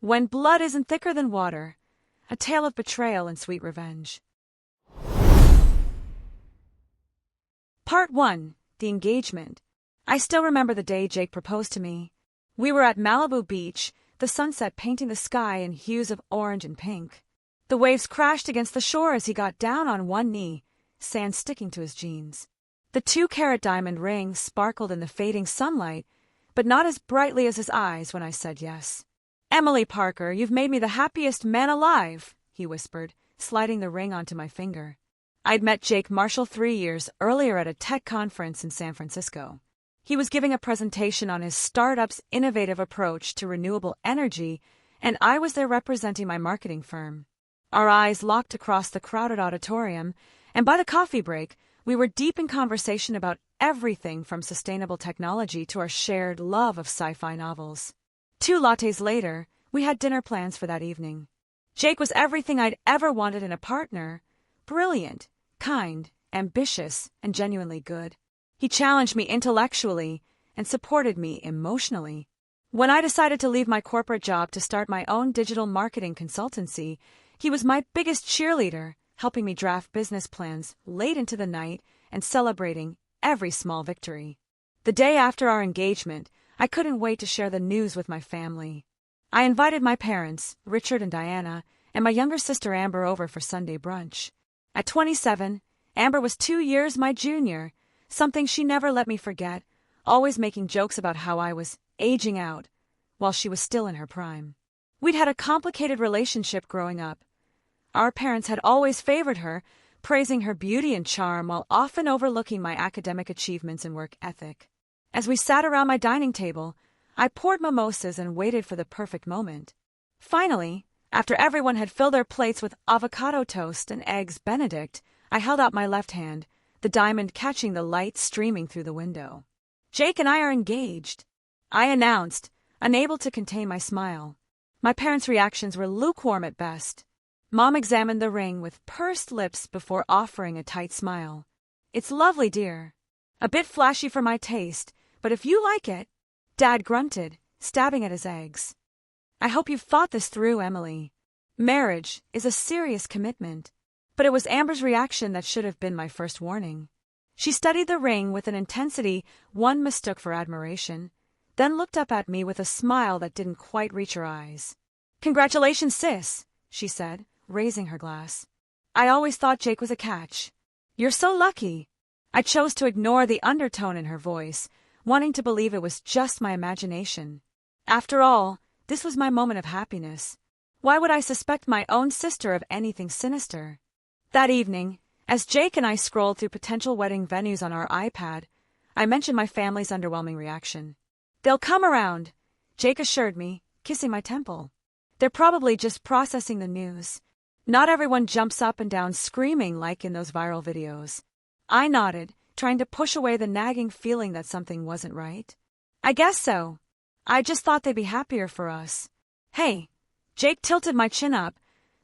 When blood isn't thicker than water, a tale of betrayal and sweet revenge. Part 1. The Engagement. I still remember the day Jake proposed to me. We were at Malibu Beach, the sunset painting the sky in hues of orange and pink. The waves crashed against the shore as he got down on one knee, sand sticking to his jeans. The 2-carat diamond ring sparkled in the fading sunlight, but not as brightly as his eyes when I said yes. "Emily Parker, you've made me the happiest man alive," he whispered, sliding the ring onto my finger. I'd met Jake Marshall 3 years earlier at a tech conference in San Francisco. He was giving a presentation on his startup's innovative approach to renewable energy, and I was there representing my marketing firm. Our eyes locked across the crowded auditorium, and by the coffee break, we were deep in conversation about everything from sustainable technology to our shared love of sci-fi novels. 2 lattes later, we had dinner plans for that evening. Jake was everything I'd ever wanted in a partner: brilliant, kind, ambitious, and genuinely good. He challenged me intellectually and supported me emotionally. When I decided to leave my corporate job to start my own digital marketing consultancy, he was my biggest cheerleader, helping me draft business plans late into the night and celebrating every small victory. The day after our engagement, I couldn't wait to share the news with my family. I invited my parents, Richard and Diana, and my younger sister Amber over for Sunday brunch. At 27, Amber was 2 years my junior, something she never let me forget, always making jokes about how I was aging out while she was still in her prime. We'd had a complicated relationship growing up. Our parents had always favored her, praising her beauty and charm while often overlooking my academic achievements and work ethic. As we sat around my dining table, I poured mimosas and waited for the perfect moment. Finally, after everyone had filled their plates with avocado toast and eggs Benedict, I held out my left hand, the diamond catching the light streaming through the window. "Jake and I are engaged," I announced, unable to contain my smile. My parents' reactions were lukewarm at best. Mom examined the ring with pursed lips before offering a tight smile. "It's lovely, dear. A bit flashy for my taste, but if you like it," Dad grunted, stabbing at his eggs. "I hope you've thought this through, Emily. Marriage is a serious commitment." But it was Amber's reaction that should have been my first warning. She studied the ring with an intensity one mistook for admiration, then looked up at me with a smile that didn't quite reach her eyes. "Congratulations, sis," she said, raising her glass. "I always thought Jake was a catch. You're so lucky." I chose to ignore the undertone in her voice, wanting to believe it was just my imagination. After all, this was my moment of happiness. Why would I suspect my own sister of anything sinister? That evening, as Jake and I scrolled through potential wedding venues on our iPad, I mentioned my family's underwhelming reaction. "They'll come around," Jake assured me, kissing my temple. "They're probably just processing the news. Not everyone jumps up and down screaming like in those viral videos." I nodded, trying to push away the nagging feeling that something wasn't right. "I guess so. I just thought they'd be happier for us." "Hey," Jake tilted my chin up,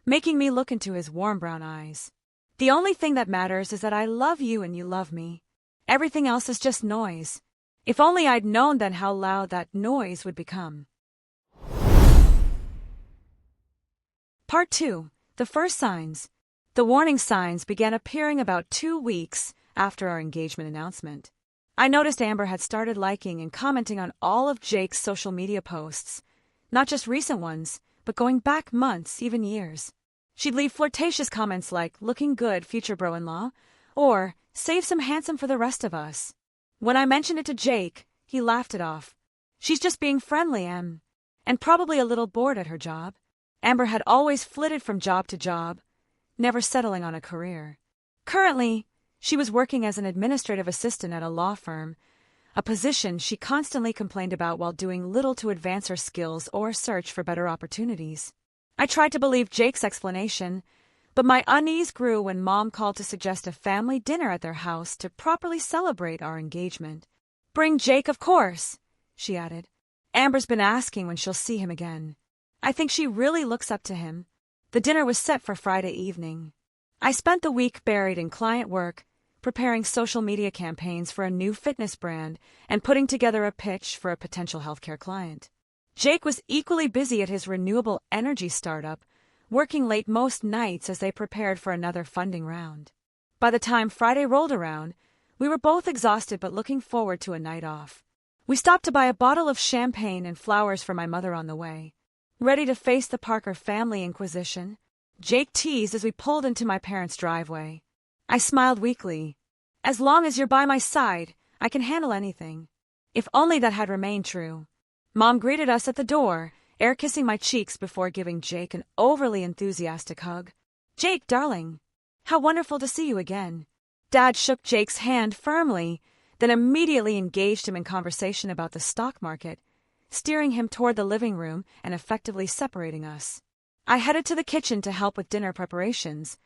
making me look into his warm brown eyes. "The only thing that matters is that I love you and you love me. Everything else is just noise. If only I'd known then how loud that noise would become." Part 2. The First Signs. The warning signs began appearing about 2 weeks after our engagement announcement. I noticed Amber had started liking and commenting on all of Jake's social media posts, not just recent ones, but going back months, even years. She'd leave flirtatious comments like, "Looking good, future bro-in-law," or "Save some handsome for the rest of us." When I mentioned it to Jake, he laughed it off. "She's just being friendly, Em," and probably a little bored at her job. Amber had always flitted from job to job, never settling on a career. Currently, she was working as an administrative assistant at a law firm, a position she constantly complained about while doing little to advance her skills or search for better opportunities. I tried to believe Jake's explanation, but my unease grew when Mom called to suggest a family dinner at their house to properly celebrate our engagement. "Bring Jake, of course," she added. "Amber's been asking when she'll see him again. I think she really looks up to him." The dinner was set for Friday evening. I spent the week buried in client work, preparing social media campaigns for a new fitness brand and putting together a pitch for a potential healthcare client. Jake was equally busy at his renewable energy startup, working late most nights as they prepared for another funding round. By the time Friday rolled around, we were both exhausted but looking forward to a night off. We stopped to buy a bottle of champagne and flowers for my mother on the way. Ready to face the Parker family inquisition? Jake teased as we pulled into my parents' driveway. I smiled weakly. As long as you're by my side, I can handle anything. If only that had remained true. Mom greeted us at the door, air-kissing my cheeks before giving Jake an overly enthusiastic hug. Jake, darling. How wonderful to see you again. Dad shook Jake's hand firmly, then immediately engaged him in conversation about the stock market, steering him toward the living room and effectively separating us. I headed to the kitchen to help with dinner preparations,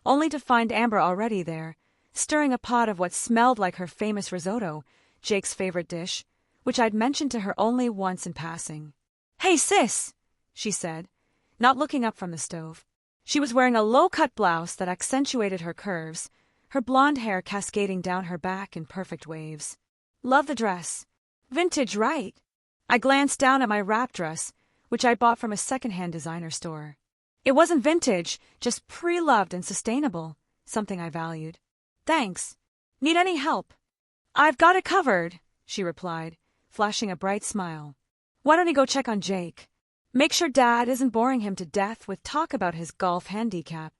only to find Amber already there, stirring a pot of what smelled like her famous risotto, Jake's favorite dish, which I'd mentioned to her only once in passing. "Hey, sis," she said, not looking up from the stove. She was wearing a low-cut blouse that accentuated her curves, her blonde hair cascading down her back in perfect waves. "Love the dress. Vintage, right?" I glanced down at my wrap dress, which I bought from a second-hand designer store. It wasn't vintage, just pre-loved and sustainable, something I valued. "Thanks. Need any help?" "I've got it covered," she replied, flashing a bright smile. "Why don't you go check on Jake? Make sure Dad isn't boring him to death with talk about his golf handicap."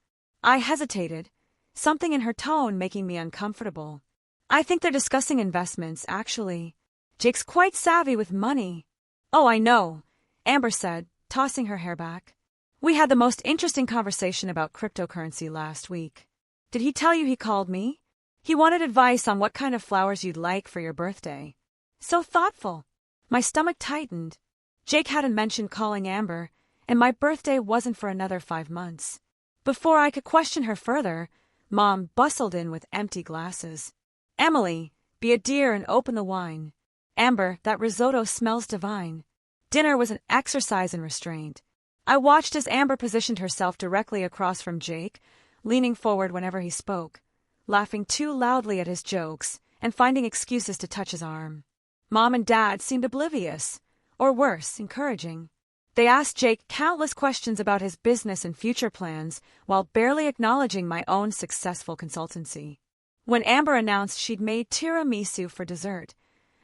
I hesitated, something in her tone making me uncomfortable. "I think they're discussing investments, actually. Jake's quite savvy with money." "Oh, I know," Amber said, tossing her hair back. "We had the most interesting conversation about cryptocurrency last week. Did he tell you he called me? He wanted advice on what kind of flowers you'd like for your birthday." So thoughtful. My stomach tightened. Jake hadn't mentioned calling Amber, and my birthday wasn't for another 5 months. Before I could question her further, Mom bustled in with empty glasses. "Emily, be a dear and open the wine. Amber, that risotto smells divine." Dinner was an exercise in restraint. I watched as Amber positioned herself directly across from Jake, leaning forward whenever he spoke, laughing too loudly at his jokes and finding excuses to touch his arm. Mom and Dad seemed oblivious, or worse, encouraging. They asked Jake countless questions about his business and future plans while barely acknowledging my own successful consultancy. When Amber announced she'd made tiramisu for dessert,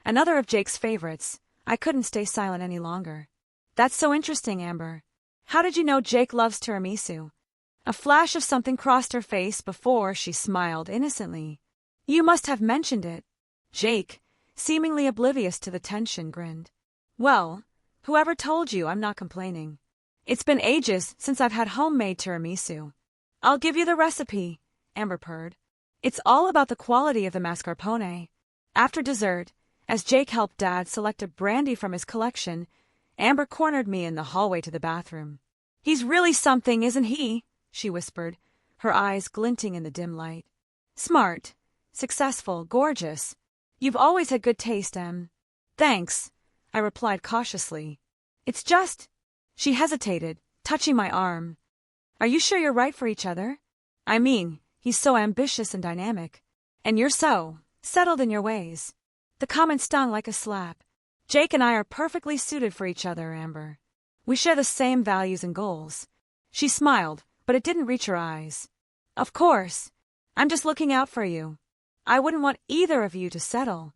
another of Jake's favorites, I couldn't stay silent any longer. "That's so interesting, Amber. How did you know Jake loves tiramisu?" A flash of something crossed her face before she smiled innocently. "You must have mentioned it." Jake, seemingly oblivious to the tension, grinned. "Well, whoever told you, I'm not complaining. It's been ages since I've had homemade tiramisu." "I'll give you the recipe," Amber purred. "It's all about the quality of the mascarpone." After dessert, as Jake helped Dad select a brandy from his collection, Amber cornered me in the hallway to the bathroom. "He's really something, isn't he?" she whispered, her eyes glinting in the dim light. "Smart, successful, gorgeous. You've always had good taste, Em." "Thanks," I replied cautiously. "It's just—" She hesitated, touching my arm. "Are you sure you're right for each other? I mean, he's so ambitious and dynamic. And you're so settled in your ways." The comment stung like a slap. "Jake and I are perfectly suited for each other, Amber. We share the same values and goals." She smiled, but it didn't reach her eyes. "Of course. I'm just looking out for you. I wouldn't want either of you to settle."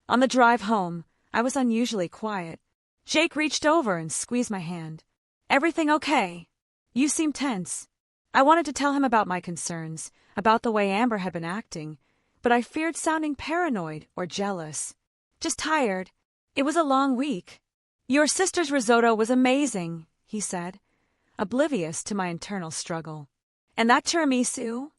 On the drive home, I was unusually quiet. Jake reached over and squeezed my hand. "Everything okay? You seem tense." I wanted to tell him about my concerns, about the way Amber had been acting, but I feared sounding paranoid or jealous. "Just tired. It was a long week." "Your sister's risotto was amazing," he said, oblivious to my internal struggle. "And that tiramisu?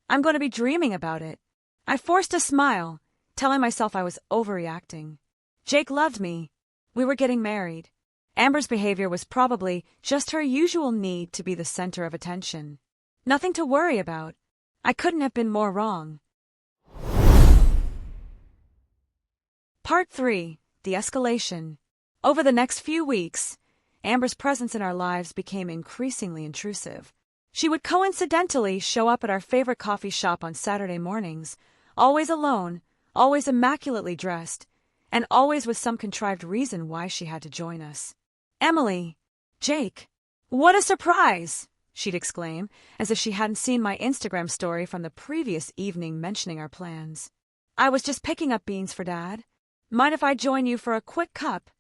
I'm going to be dreaming about it." I forced a smile, telling myself I was overreacting. Jake loved me. We were getting married. Amber's behavior was probably just her usual need to be the center of attention. Nothing to worry about. I couldn't have been more wrong. Part 3. The Escalation. Over the next few weeks, Amber's presence in our lives became increasingly intrusive. She would coincidentally show up at our favorite coffee shop on Saturday mornings, always alone, always immaculately dressed, and always with some contrived reason why she had to join us. Emily! Jake! What a surprise! She'd exclaim, as if she hadn't seen my Instagram story from the previous evening mentioning our plans. I was just picking up beans for Dad. Mind if I join you for a quick cup?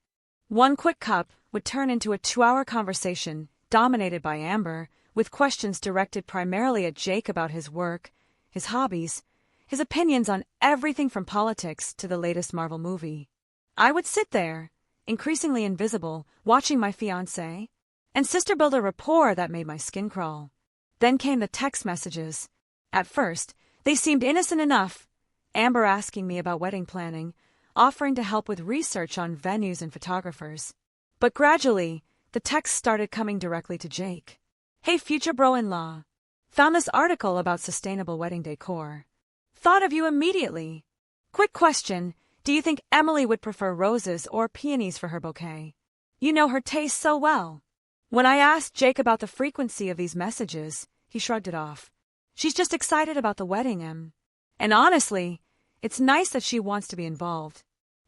One quick cup would turn into a 2-hour conversation, dominated by Amber, with questions directed primarily at Jake about his work, his hobbies, his opinions on everything from politics to the latest Marvel movie. I would sit there, increasingly invisible, watching my fiancé, and sister build a rapport that made my skin crawl. Then came the text messages. At first, they seemed innocent enough. Amber asking me about wedding planning, offering to help with research on venues and photographers. But gradually, the texts started coming directly to Jake. Hey, future bro-in-law. Found this article about sustainable wedding decor. Thought of you immediately. Quick question, do you think Emily would prefer roses or peonies for her bouquet? You know her taste so well. When I asked Jake about the frequency of these messages, he shrugged it off. She's just excited about the wedding, Em. And honestly, it's nice that she wants to be involved.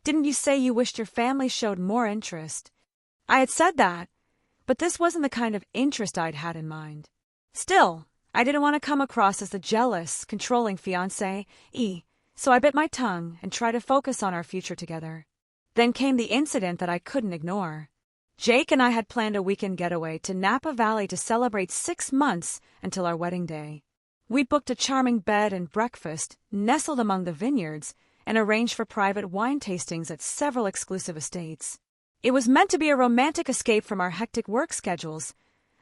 Didn't you say you wished your family showed more interest? I had said that, but this wasn't the kind of interest I'd had in mind. Still, I didn't want to come across as the jealous, controlling fiancé, so I bit my tongue and tried to focus on our future together. Then came the incident that I couldn't ignore. Jake and I had planned a weekend getaway to Napa Valley to celebrate 6 months until our wedding day. We'd booked a charming bed and breakfast nestled among the vineyards and arranged for private wine tastings at several exclusive estates. It was meant to be a romantic escape from our hectic work schedules,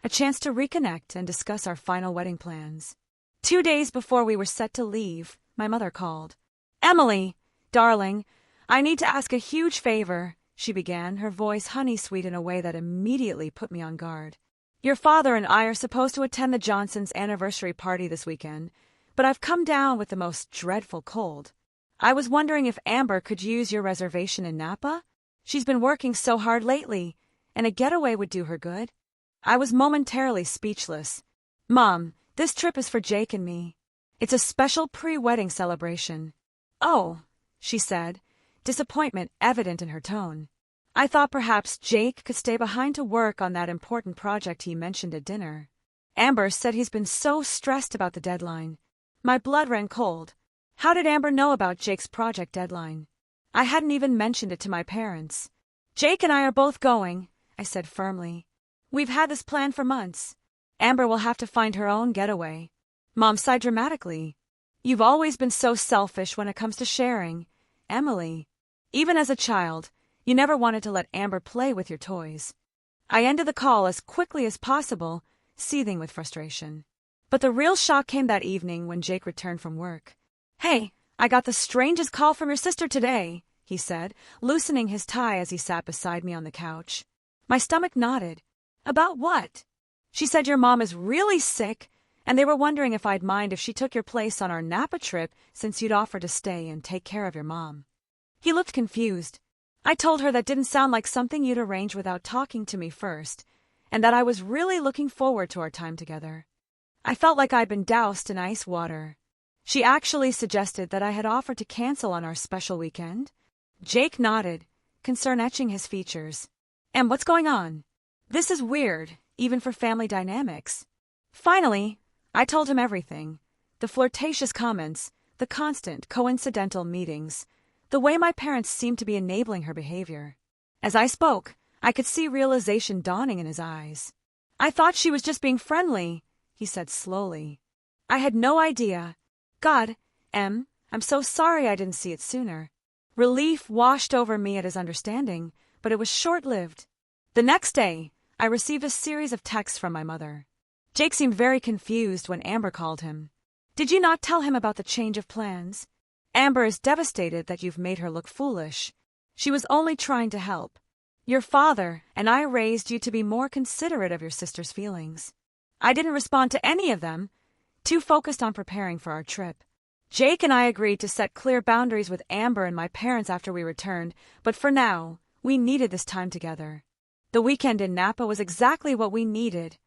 a chance to reconnect and discuss our final wedding plans. 2 days before we were set to leave, my mother called. Emily, darling, I need to ask a huge favor, she began, her voice honey-sweet in a way that immediately put me on guard. Your father and I are supposed to attend the Johnsons' anniversary party this weekend, but I've come down with the most dreadful cold. I was wondering if Amber could use your reservation in Napa? She's been working so hard lately, and a getaway would do her good. I was momentarily speechless. Mom, this trip is for Jake and me. It's a special pre-wedding celebration. Oh, she said, disappointment evident in her tone. I thought perhaps Jake could stay behind to work on that important project he mentioned at dinner. Amber said he's been so stressed about the deadline. My blood ran cold. How did Amber know about Jake's project deadline? I hadn't even mentioned it to my parents. Jake and I are both going, I said firmly. We've had this plan for months. Amber will have to find her own getaway. Mom sighed dramatically. You've always been so selfish when it comes to sharing, Emily. Even as a child, you never wanted to let Amber play with your toys. I ended the call as quickly as possible, seething with frustration. But the real shock came that evening when Jake returned from work. Hey, I got the strangest call from your sister today, he said, loosening his tie as he sat beside me on the couch. My stomach nodded. About what? She said your mom is really sick, and they were wondering if I'd mind if she took your place on our Napa trip since you'd offered to stay and take care of your mom. He looked confused. I told her that didn't sound like something you'd arrange without talking to me first, and that I was really looking forward to our time together. I felt like I'd been doused in ice water. She actually suggested that I had offered to cancel on our special weekend. Jake nodded, concern etching his features. And what's going on? This is weird, even for family dynamics. Finally, I told him everything. The flirtatious comments, the constant, coincidental meetings, the way my parents seemed to be enabling her behavior. As I spoke, I could see realization dawning in his eyes. I thought she was just being friendly, he said slowly. I had no idea. God, Em, I'm so sorry I didn't see it sooner. Relief washed over me at his understanding, but it was short-lived. The next day, I received a series of texts from my mother. Jake seemed very confused when Amber called him. Did you not tell him about the change of plans? Amber is devastated that you've made her look foolish. She was only trying to help. Your father and I raised you to be more considerate of your sister's feelings. I didn't respond to any of them, too focused on preparing for our trip. Jake and I agreed to set clear boundaries with Amber and my parents after we returned, but for now, we needed this time together. The weekend in Napa was exactly what we needed.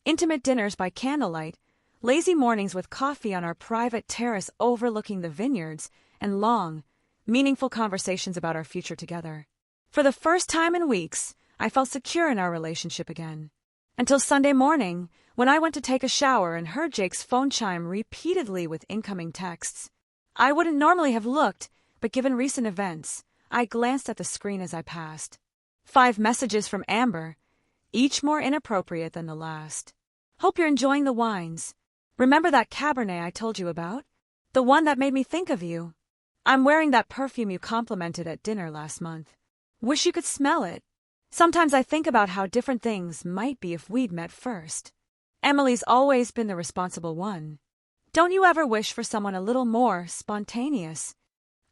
Intimate dinners by candlelight, lazy mornings with coffee on our private terrace overlooking the vineyards, and long, meaningful conversations about our future together. For the first time in weeks, I felt secure in our relationship again. Until Sunday morning, when I went to take a shower and heard Jake's phone chime repeatedly with incoming texts. I wouldn't normally have looked, but given recent events, I glanced at the screen as I passed. 5 messages from Amber, each more inappropriate than the last. Hope you're enjoying the wines. Remember that Cabernet I told you about? The one that made me think of you. I'm wearing that perfume you complimented at dinner last month. Wish you could smell it. Sometimes I think about how different things might be if we'd met first. Emily's always been the responsible one. Don't you ever wish for someone a little more spontaneous?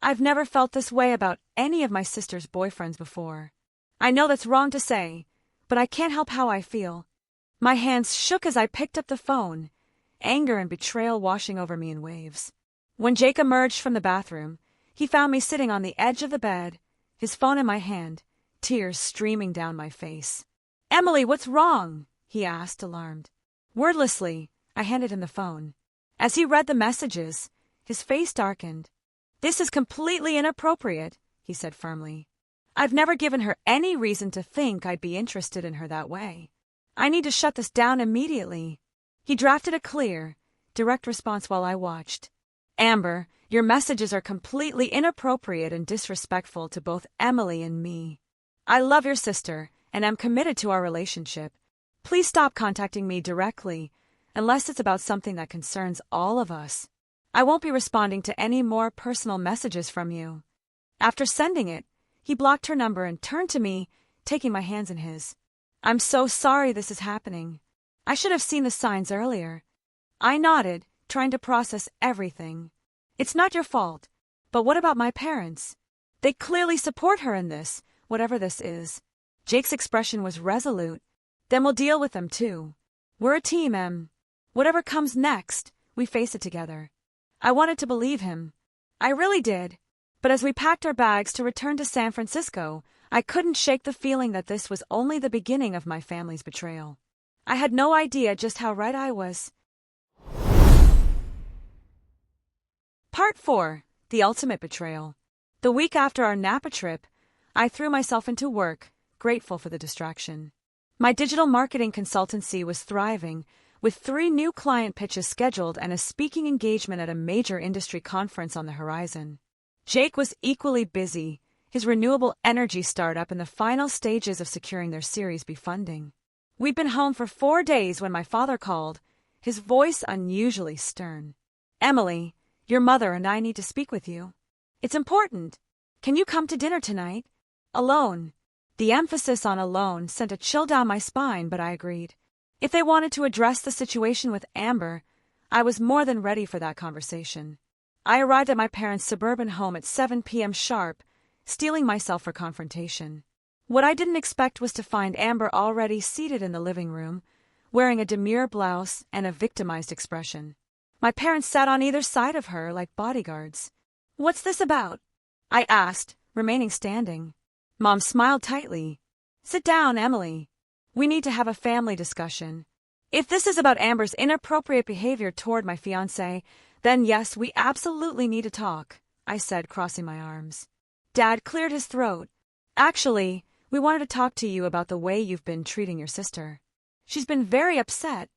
I've never felt this way about any of my sister's boyfriends before. I know that's wrong to say, but I can't help how I feel. My hands shook as I picked up the phone, anger and betrayal washing over me in waves. When Jake emerged from the bathroom, he found me sitting on the edge of the bed, his phone in my hand, tears streaming down my face. "Emily, what's wrong?" he asked, alarmed. Wordlessly, I handed him the phone. As he read the messages, his face darkened. "This is completely inappropriate," he said firmly. "I've never given her any reason to think I'd be interested in her that way. I need to shut this down immediately." He drafted a clear, direct response while I watched. "Amber, your messages are completely inappropriate and disrespectful to both Emily and me. I love your sister and am committed to our relationship. Please stop contacting me directly, unless it's about something that concerns all of us. I won't be responding to any more personal messages from you." After sending it, he blocked her number and turned to me, taking my hands in his. "I'm so sorry this is happening. I should have seen the signs earlier." I nodded, trying to process everything. "It's not your fault, but what about my parents? They clearly support her in this, whatever this is." Jake's expression was resolute. "Then we'll deal with them too. We're a team, Em. Whatever comes next, we face it together." I wanted to believe him. I really did. But as we packed our bags to return to San Francisco, I couldn't shake the feeling that this was only the beginning of my family's betrayal. I had no idea just how right I was. Part 4. The Ultimate Betrayal. The week after our Napa trip, I threw myself into work, grateful for the distraction. My digital marketing consultancy was thriving, with 3 new client pitches scheduled and a speaking engagement at a major industry conference on the horizon. Jake was equally busy, his renewable energy startup in the final stages of securing their Series B funding. We'd been home for 4 days when my father called, his voice unusually stern. "Emily, your mother and I need to speak with you. It's important. Can you come to dinner tonight? Alone." The emphasis on alone sent a chill down my spine, but I agreed. If they wanted to address the situation with Amber, I was more than ready for that conversation. I arrived at my parents' suburban home at 7 p.m. sharp, steeling myself for confrontation. What I didn't expect was to find Amber already seated in the living room, wearing a demure blouse and a victimized expression. My parents sat on either side of her like bodyguards. "What's this about?" I asked, remaining standing. Mom smiled tightly. "Sit down, Emily. We need to have a family discussion. If this is about Amber's inappropriate behavior toward my fiancé, then yes, we absolutely need to talk," I said, crossing my arms. Dad cleared his throat. "Actually, we wanted to talk to you about the way you've been treating your sister. She's been very upset."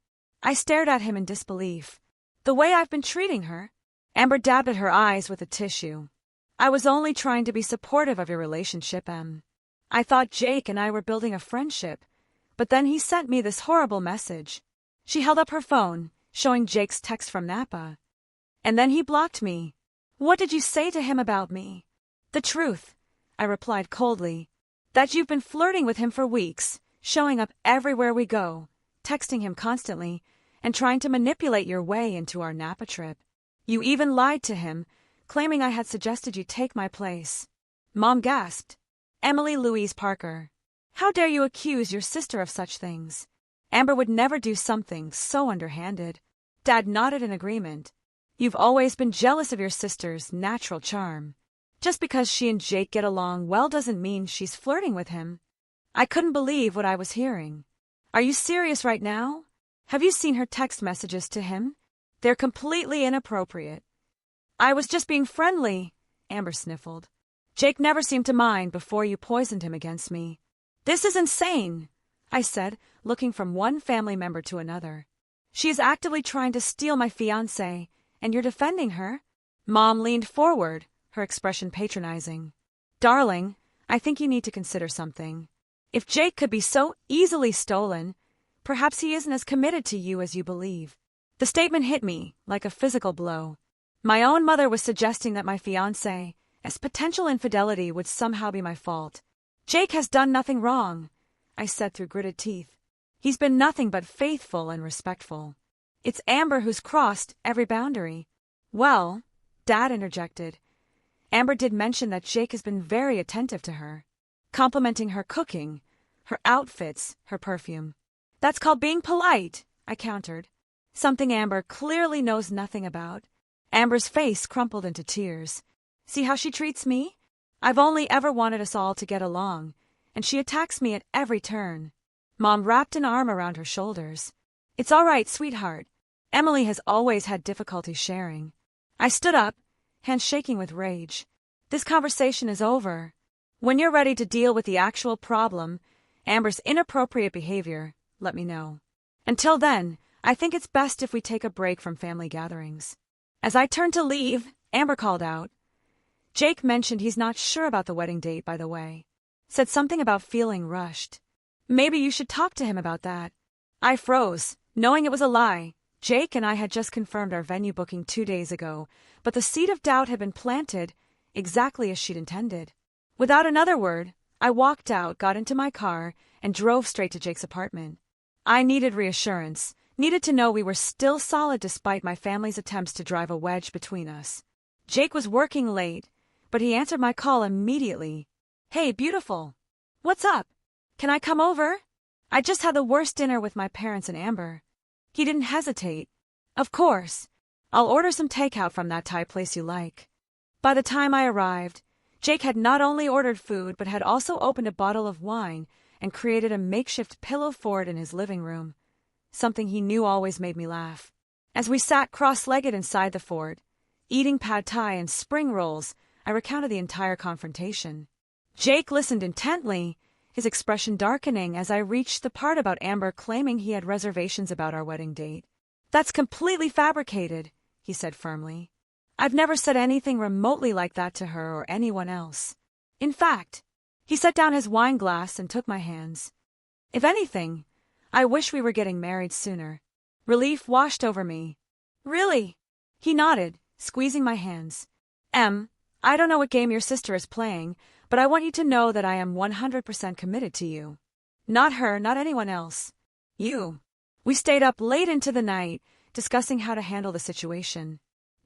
I stared at him in disbelief. "The way I've been treating her?" Amber dabbed at her eyes with a tissue. "I was only trying to be supportive of your relationship, Em. I thought Jake and I were building a friendship, but then he sent me this horrible message." She held up her phone, showing Jake's text from Napa. "And then he blocked me. What did you say to him about me?" "The truth," I replied coldly. "That you've been flirting with him for weeks, showing up everywhere we go, texting him constantly, and trying to manipulate your way into our Napa trip. You even lied to him, claiming I had suggested you take my place." Mom gasped. "Emily Louise Parker, how dare you accuse your sister of such things? Amber would never do something so underhanded." Dad nodded in agreement. "You've always been jealous of your sister's natural charm. Just because she and Jake get along well doesn't mean she's flirting with him." I couldn't believe what I was hearing. "Are you serious right now? Have you seen her text messages to him? They're completely inappropriate." "I was just being friendly," Amber sniffled. "Jake never seemed to mind before you poisoned him against me." This is insane, I said, looking from one family member to another. She is actively trying to steal my fiancé, and you're defending her? Mom leaned forward, her expression patronizing. Darling, I think you need to consider something. If Jake could be so easily stolen, perhaps he isn't as committed to you as you believe. The statement hit me like a physical blow. My own mother was suggesting that my fiancé, as potential infidelity, would somehow be my fault. Jake has done nothing wrong, I said through gritted teeth. He's been nothing but faithful and respectful. It's Amber who's crossed every boundary. Well, Dad interjected. Amber did mention that Jake has been very attentive to her, complimenting her cooking, her outfits, her perfume. That's called being polite, I countered. Something Amber clearly knows nothing about. Amber's face crumpled into tears. See how she treats me? I've only ever wanted us all to get along, and she attacks me at every turn. Mom wrapped an arm around her shoulders. It's all right, sweetheart. Emily has always had difficulty sharing. I stood up, hands shaking with rage. This conversation is over. When you're ready to deal with the actual problem, Amber's inappropriate behavior, let me know. Until then, I think it's best if we take a break from family gatherings. As I turned to leave, Amber called out. Jake mentioned he's not sure about the wedding date, by the way. Said something about feeling rushed. Maybe you should talk to him about that. I froze, knowing it was a lie. Jake and I had just confirmed our venue booking 2 days ago, but the seed of doubt had been planted, exactly as she'd intended. Without another word, I walked out, got into my car, and drove straight to Jake's apartment. I needed reassurance, needed to know we were still solid despite my family's attempts to drive a wedge between us. Jake was working late, but he answered my call immediately. Hey, beautiful. What's up? Can I come over? I just had the worst dinner with my parents and Amber. He didn't hesitate. Of course. I'll order some takeout from that Thai place you like. By the time I arrived, Jake had not only ordered food but had also opened a bottle of wine and created a makeshift pillow fort in his living room, something he knew always made me laugh. As we sat cross-legged inside the fort, eating pad thai and spring rolls, I recounted the entire confrontation. Jake listened intently, his expression darkening as I reached the part about Amber claiming he had reservations about our wedding date. That's completely fabricated, he said firmly. I've never said anything remotely like that to her or anyone else. In fact, he set down his wine glass and took my hands. If anything, I wish we were getting married sooner. Relief washed over me. Really? He nodded, squeezing my hands. I don't know what game your sister is playing, but I want you to know that I am 100% committed to you. Not her, not anyone else. You. We stayed up late into the night, discussing how to handle the situation.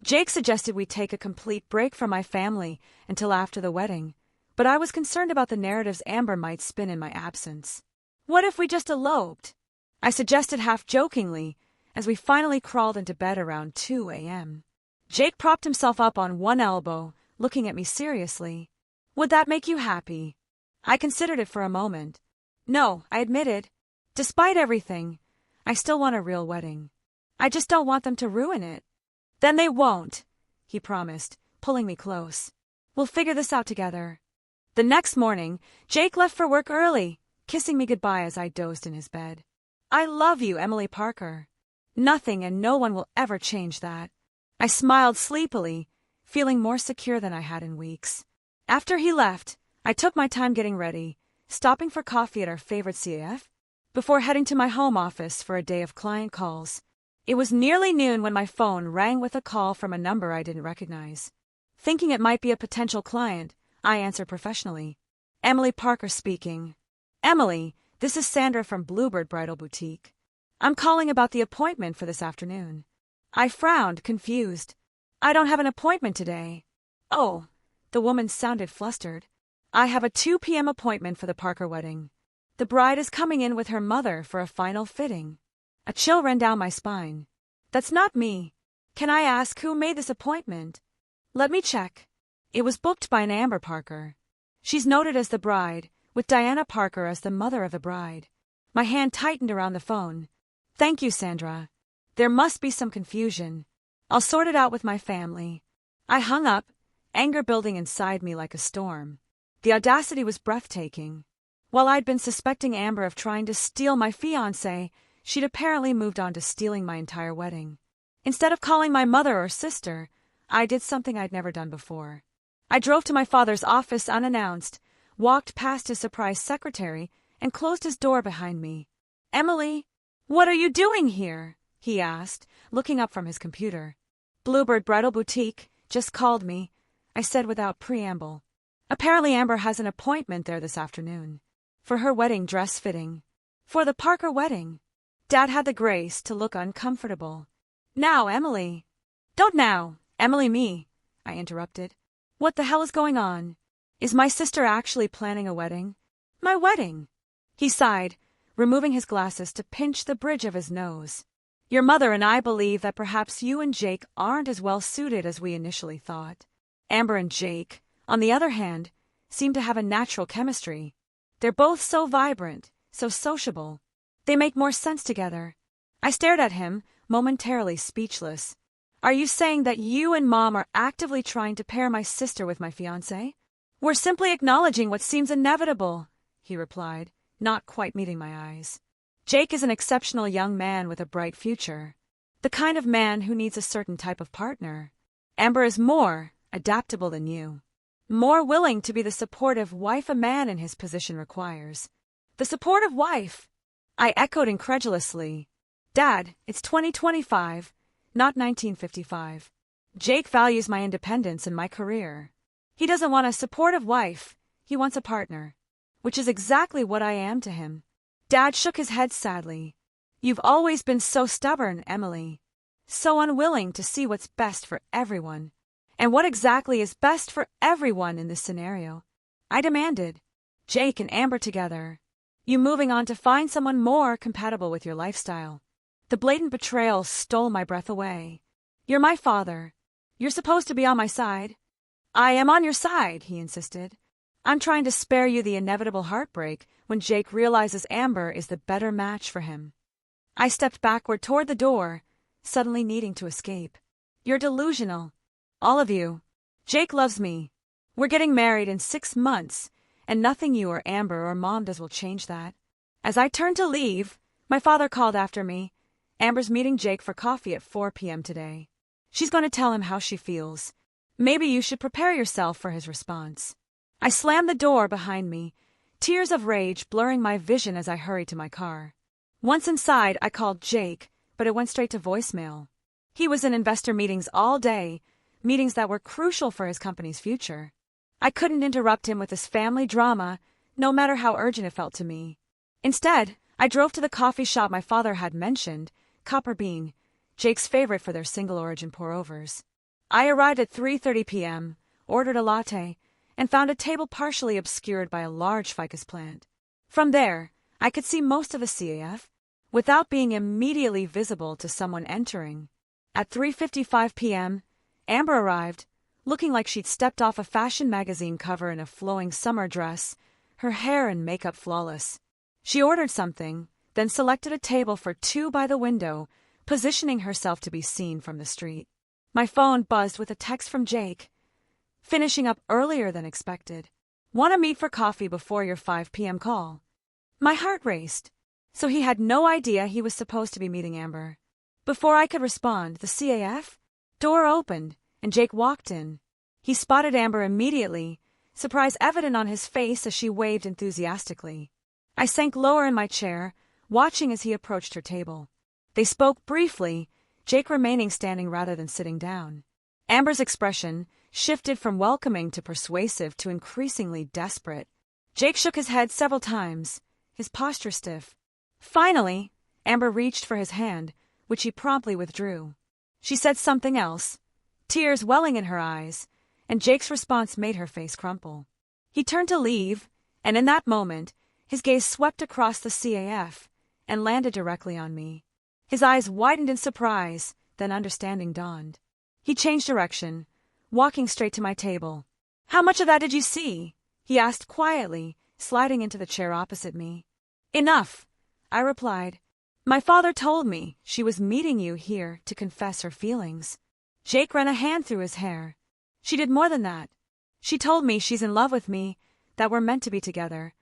Jake suggested we take a complete break from my family until after the wedding, but I was concerned about the narratives Amber might spin in my absence. What if we just eloped? I suggested half-jokingly, as we finally crawled into bed around 2 a.m. Jake propped himself up on one elbow, looking at me seriously. Would that make you happy? I considered it for a moment. No, I admitted. Despite everything, I still want a real wedding. I just don't want them to ruin it. Then they won't, he promised, pulling me close. We'll figure this out together. The next morning, Jake left for work early, kissing me goodbye as I dozed in his bed. I love you, Emily Parker. Nothing and no one will ever change that. I smiled sleepily, feeling more secure than I had in weeks. After he left, I took my time getting ready, stopping for coffee at our favorite CAF, before heading to my home office for a day of client calls. It was nearly noon when my phone rang with a call from a number I didn't recognize. Thinking it might be a potential client, I answered professionally. Emily Parker speaking. Emily, this is Sandra from Bluebird Bridal Boutique. I'm calling about the appointment for this afternoon. I frowned, confused. I don't have an appointment today. Oh, the woman sounded flustered. I have a 2 p.m. appointment for the Parker wedding. The bride is coming in with her mother for a final fitting. A chill ran down my spine. That's not me. Can I ask who made this appointment? Let me check. It was booked by an Amber Parker. She's noted as the bride, with Diana Parker as the mother of the bride. My hand tightened around the phone. Thank you, Sandra. There must be some confusion. I'll sort it out with my family. I hung up, anger building inside me like a storm. The audacity was breathtaking. While I'd been suspecting Amber of trying to steal my fiancé, she'd apparently moved on to stealing my entire wedding. Instead of calling my mother or sister, I did something I'd never done before. I drove to my father's office unannounced, walked past his surprise secretary, and closed his door behind me. "Emily, what are you doing here?" he asked, looking up from his computer. "Bluebird Bridal Boutique just called me," I said without preamble. Apparently Amber has an appointment there this afternoon. For her wedding dress fitting. For the Parker wedding. Dad had the grace to look uncomfortable. "Now, Emily." "Don't now, Emily me," I interrupted. "What the hell is going on? Is my sister actually planning a wedding?" "My wedding?" He sighed, removing his glasses to pinch the bridge of his nose. "Your mother and I believe that perhaps you and Jake aren't as well suited as we initially thought. Amber and Jake, on the other hand, seem to have a natural chemistry. They're both so vibrant, so sociable. They make more sense together." I stared at him, momentarily speechless. "Are you saying that you and Mom are actively trying to pair my sister with my fiancé?" "We're simply acknowledging what seems inevitable," he replied, not quite meeting my eyes. "Jake is an exceptional young man with a bright future. The kind of man who needs a certain type of partner. Amber is more adaptable than you. More willing to be the supportive wife a man in his position requires." "The supportive wife?" I echoed incredulously. "Dad, it's 2025, not 1955. Jake values my independence and my career. He doesn't want a supportive wife, he wants a partner. Which is exactly what I am to him." Dad shook his head sadly. "You've always been so stubborn, Emily. So unwilling to see what's best for everyone. And what exactly is best for everyone in this scenario?" I demanded. "Jake and Amber together. You moving on to find someone more compatible with your lifestyle." The blatant betrayal stole my breath away. "You're my father. You're supposed to be on my side." "I am on your side," he insisted. "I'm trying to spare you the inevitable heartbreak when Jake realizes Amber is the better match for him." I stepped backward toward the door, suddenly needing to escape. "You're delusional. All of you. Jake loves me. We're getting married in 6 months, and nothing you or Amber or Mom does will change that." As I turned to leave, my father called after me. "Amber's meeting Jake for coffee at 4 p.m. today. She's going to tell him how she feels. Maybe you should prepare yourself for his response." I slammed the door behind me, tears of rage blurring my vision as I hurried to my car. Once inside, I called Jake, but it went straight to voicemail. He was in investor meetings all day, meetings that were crucial for his company's future. I couldn't interrupt him with his family drama, no matter how urgent it felt to me. Instead, I drove to the coffee shop my father had mentioned, Copper Bean, Jake's favorite for their single-origin pour-overs. I arrived at 3:30 p.m., ordered a latte, and found a table partially obscured by a large ficus plant. From there, I could see most of the CAF, without being immediately visible to someone entering. At 3:55 p.m., Amber arrived, looking like she'd stepped off a fashion magazine cover in a flowing summer dress, her hair and makeup flawless. She ordered something, then selected a table for 2 by the window, positioning herself to be seen from the street. My phone buzzed with a text from Jake. "Finishing up earlier than expected. Want to meet for coffee before your 5 p.m. call." My heart raced. So he had no idea he was supposed to be meeting Amber. Before I could respond, the CAF door opened, and Jake walked in. He spotted Amber immediately, surprise evident on his face as she waved enthusiastically. I sank lower in my chair, watching as he approached her table. They spoke briefly, Jake remaining standing rather than sitting down. Amber's expression shifted from welcoming to persuasive to increasingly desperate. Jake shook his head several times, his posture stiff. Finally, Amber reached for his hand, which he promptly withdrew. She said something else, tears welling in her eyes, and Jake's response made her face crumple. He turned to leave, and in that moment, his gaze swept across the CAF and landed directly on me. His eyes widened in surprise, then understanding dawned. He changed direction, walking straight to my table. "How much of that did you see?" he asked quietly, sliding into the chair opposite me. "Enough," I replied. "My father told me she was meeting you here to confess her feelings." Jake ran a hand through his hair. "She did more than that. She told me she's in love with me, that we're meant to be together,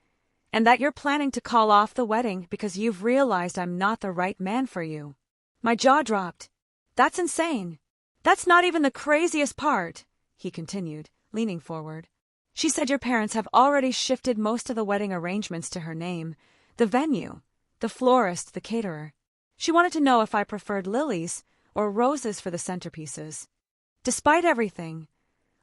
and that you're planning to call off the wedding because you've realized I'm not the right man for you." My jaw dropped. "That's insane. That's not even the craziest part," he continued, leaning forward. "She said your parents have already shifted most of the wedding arrangements to her name, the venue, the florist, the caterer. She wanted to know if I preferred lilies or roses for the centerpieces." Despite everything,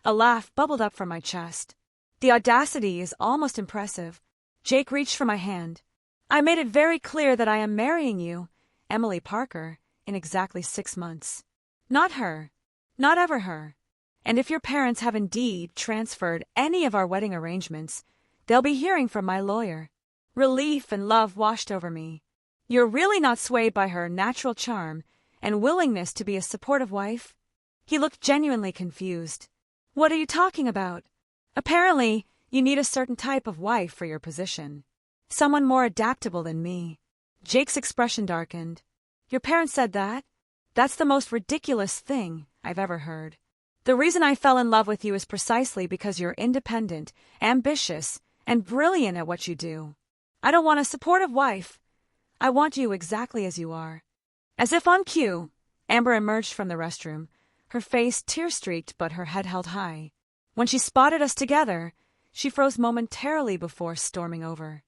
a laugh bubbled up from my chest. The audacity is almost impressive. Jake reached for my hand. "I made it very clear that I am marrying you, Emily Parker, in exactly 6 months. Not her. Not ever her. And if your parents have indeed transferred any of our wedding arrangements, they'll be hearing from my lawyer." Relief and love washed over me. "You're really not swayed by her natural charm and willingness to be a supportive wife?" He looked genuinely confused. "What are you talking about? Apparently, you need a certain type of wife for your position. Someone more adaptable than me." Jake's expression darkened. "Your parents said that? That's the most ridiculous thing I've ever heard. The reason I fell in love with you is precisely because you're independent, ambitious, and brilliant at what you do. I don't want a supportive wife. I want you exactly as you are." As if on cue, Amber emerged from the restroom, her face tear-streaked but her head held high. When she spotted us together, she froze momentarily before storming over.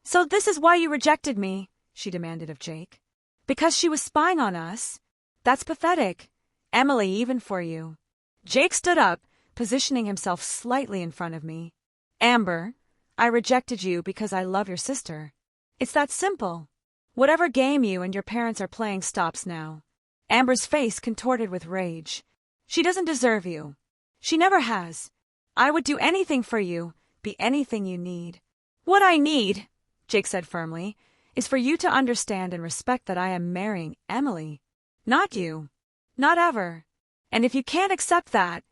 "So this is why you rejected me?" she demanded of Jake. "Because she was spying on us? That's pathetic. Emily, even for you." Jake stood up, positioning himself slightly in front of me. "Amber, I rejected you because I love your sister. It's that simple. Whatever game you and your parents are playing stops now." Amber's face contorted with rage. "She doesn't deserve you. She never has. I would do anything for you, be anything you need." "What I need," Jake said firmly, "is for you to understand and respect that I am marrying Emily, not you. Not ever. And if you can't accept that,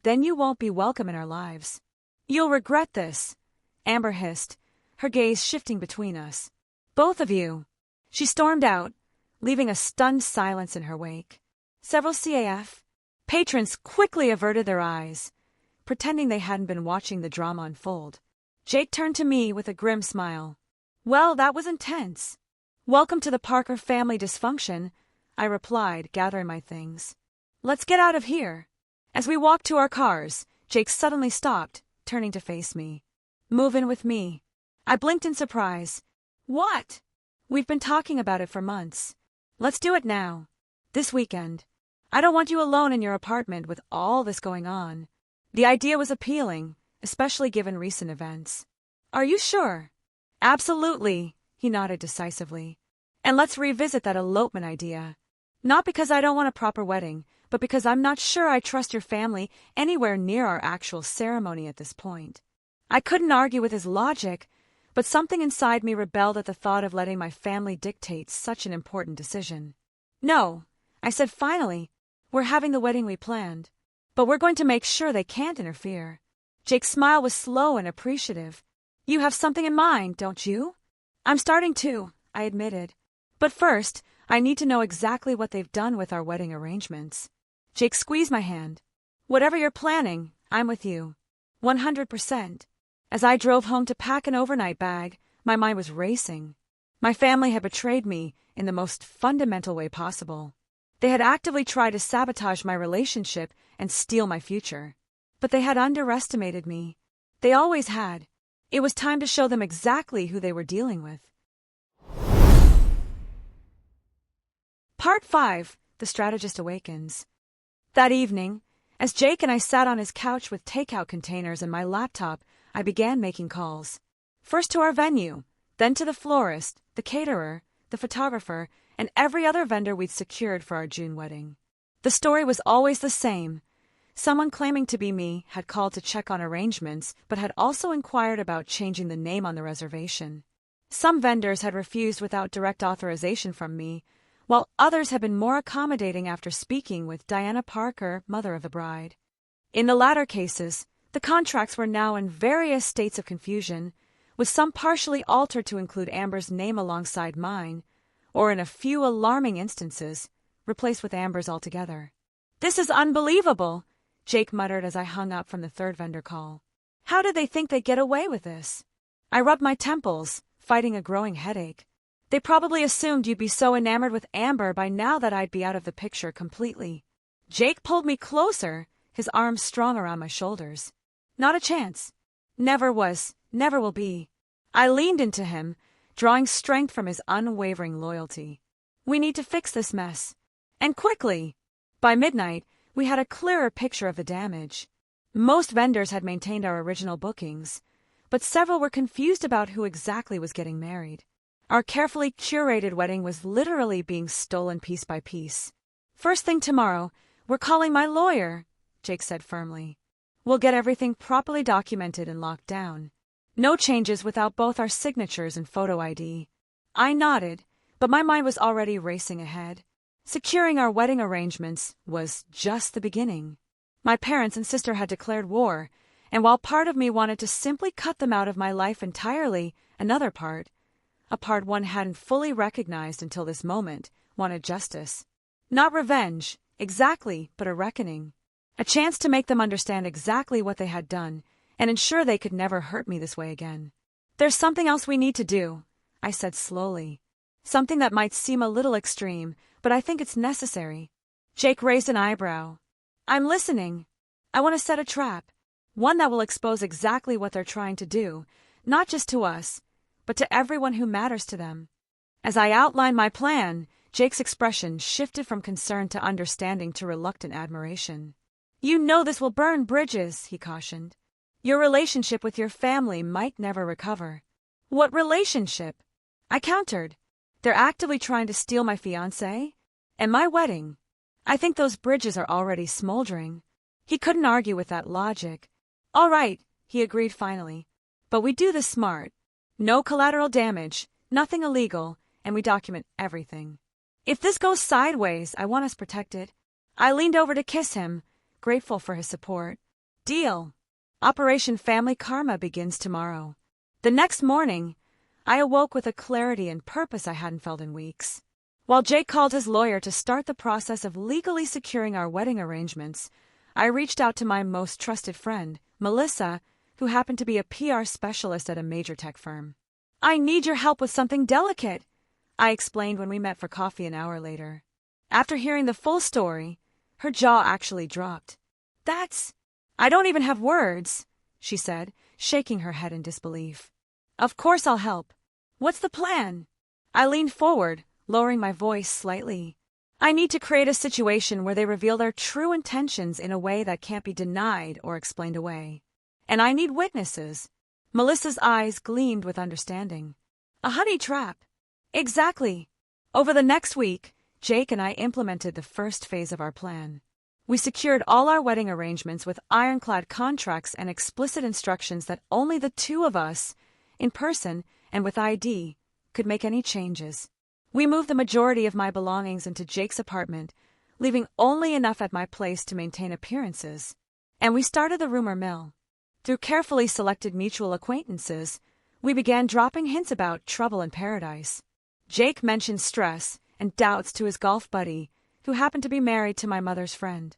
then you won't be welcome in our lives. You'll regret this," Amber hissed, her gaze shifting between us. "Both of you." She stormed out, leaving a stunned silence in her wake. Several CAF patrons quickly averted their eyes, pretending they hadn't been watching the drama unfold. Jake turned to me with a grim smile. "Well, that was intense." "Welcome to the Parker family dysfunction," I replied, gathering my things. "Let's get out of here." As we walked to our cars, Jake suddenly stopped, turning to face me. "Move in with me." I blinked in surprise. "What?" "We've been talking about it for months. Let's do it now. This weekend. I don't want you alone in your apartment with all this going on." The idea was appealing, especially given recent events. "Are you sure?" "Absolutely," he nodded decisively. "And let's revisit that elopement idea. Not because I don't want a proper wedding, but because I'm not sure I trust your family anywhere near our actual ceremony at this point." I couldn't argue with his logic, but something inside me rebelled at the thought of letting my family dictate such an important decision. "No," I said finally, "we're having the wedding we planned, but we're going to make sure they can't interfere." Jake's smile was slow and appreciative. "You have something in mind, don't you?" "I'm starting to," I admitted. "But first, I need to know exactly what they've done with our wedding arrangements." Jake squeezed my hand. "Whatever you're planning, I'm with you. 100%. As I drove home to pack an overnight bag, my mind was racing. My family had betrayed me in the most fundamental way possible. They had actively tried to sabotage my relationship and steal my future. But they had underestimated me. They always had. It was time to show them exactly who they were dealing with. Part 5. The Strategist Awakens. That evening, as Jake and I sat on his couch with takeout containers and my laptop, I began making calls. First to our venue, then to the florist, the caterer, the photographer, and every other vendor we'd secured for our June wedding. The story was always the same. Someone claiming to be me had called to check on arrangements, but had also inquired about changing the name on the reservation. Some vendors had refused without direct authorization from me, while others had been more accommodating after speaking with Diana Parker, mother of the bride. In the latter cases, the contracts were now in various states of confusion, with some partially altered to include Amber's name alongside mine, or in a few alarming instances, replaced with Amber's altogether. "This is unbelievable," Jake muttered as I hung up from the third vendor call. "How did they think they'd get away with this?" I rubbed my temples, fighting a growing headache. They probably assumed you'd be so enamored with Amber by now that I'd be out of the picture completely. Jake pulled me closer, his arms strong around my shoulders. Not a chance. Never was, never will be. I leaned into him, drawing strength from his unwavering loyalty. We need to fix this mess. And quickly. By midnight, we had a clearer picture of the damage. Most vendors had maintained our original bookings, but several were confused about who exactly was getting married. Our carefully curated wedding was literally being stolen piece by piece. First thing tomorrow, we're calling my lawyer, Jake said firmly. We'll get everything properly documented and locked down. No changes without both our signatures and photo ID. I nodded, but my mind was already racing ahead. Securing our wedding arrangements was just the beginning. My parents and sister had declared war, and while part of me wanted to simply cut them out of my life entirely, another part, a part one hadn't fully recognized until this moment, wanted justice. Not revenge, exactly, but a reckoning. A chance to make them understand exactly what they had done and ensure they could never hurt me this way again. There's something else we need to do, I said slowly. Something that might seem a little extreme, but I think it's necessary. Jake raised an eyebrow. I'm listening. I want to set a trap. One that will expose exactly what they're trying to do, not just to us, but to everyone who matters to them. As I outlined my plan, Jake's expression shifted from concern to understanding to reluctant admiration. You know this will burn bridges, he cautioned. Your relationship with your family might never recover. What relationship? I countered. They're actively trying to steal my fiancé and my wedding. I think those bridges are already smoldering. He couldn't argue with that logic. All right, he agreed finally. But we do this smart. No collateral damage, nothing illegal, and we document everything. If this goes sideways, I want us protected. I leaned over to kiss him, grateful for his support. Deal. Operation Family Karma begins tomorrow. The next morning, I awoke with a clarity and purpose I hadn't felt in weeks. While Jake called his lawyer to start the process of legally securing our wedding arrangements, I reached out to my most trusted friend, Melissa, who happened to be a PR specialist at a major tech firm. I need your help with something delicate, I explained when we met for coffee an hour later. After hearing the full story, her jaw actually dropped. I don't even have words, she said, shaking her head in disbelief. Of course I'll help. What's the plan? I leaned forward, lowering my voice slightly. I need to create a situation where they reveal their true intentions in a way that can't be denied or explained away. And I need witnesses. Melissa's eyes gleamed with understanding. A honey trap. Exactly. Over the next week, Jake and I implemented the first phase of our plan. We secured all our wedding arrangements with ironclad contracts and explicit instructions that only the two of us, in person and with ID, could make any changes. We moved the majority of my belongings into Jake's apartment, leaving only enough at my place to maintain appearances. And we started the rumor mill. Through carefully selected mutual acquaintances, we began dropping hints about trouble in paradise. Jake mentioned stress and doubts to his golf buddy, who happened to be married to my mother's friend.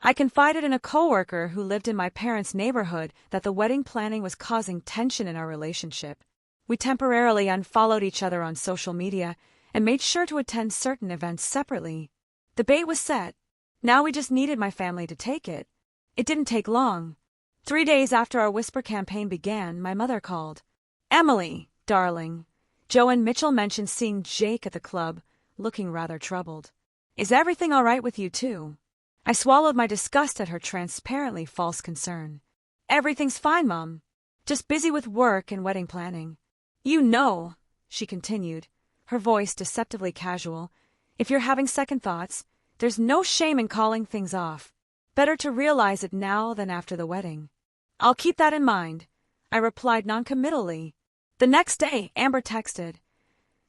I confided in a coworker who lived in my parents' neighborhood that the wedding planning was causing tension in our relationship. We temporarily unfollowed each other on social media and made sure to attend certain events separately. The bait was set. Now we just needed my family to take it. It didn't take long. 3 days after our whisper campaign began, my mother called. Emily, darling. Joe and Mitchell mentioned seeing Jake at the club, looking rather troubled. Is everything all right with you too? I swallowed my disgust at her transparently false concern. Everything's fine, Mom. Just busy with work and wedding planning. You know, she continued, her voice deceptively casual, if you're having second thoughts, there's no shame in calling things off. Better to realize it now than after the wedding. I'll keep that in mind, I replied noncommittally. The next day, Amber texted.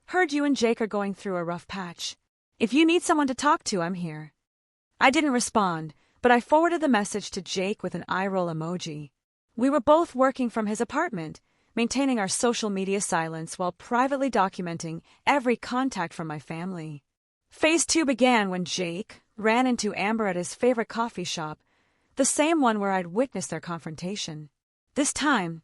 Heard you and Jake are going through a rough patch. If you need someone to talk to, I'm here. I didn't respond, but I forwarded the message to Jake with an eye-roll emoji. We were both working from his apartment, maintaining our social media silence while privately documenting every contact from my family. Phase 2 began when Jake ran into Amber at his favorite coffee shop, the same one where I'd witnessed their confrontation. This time,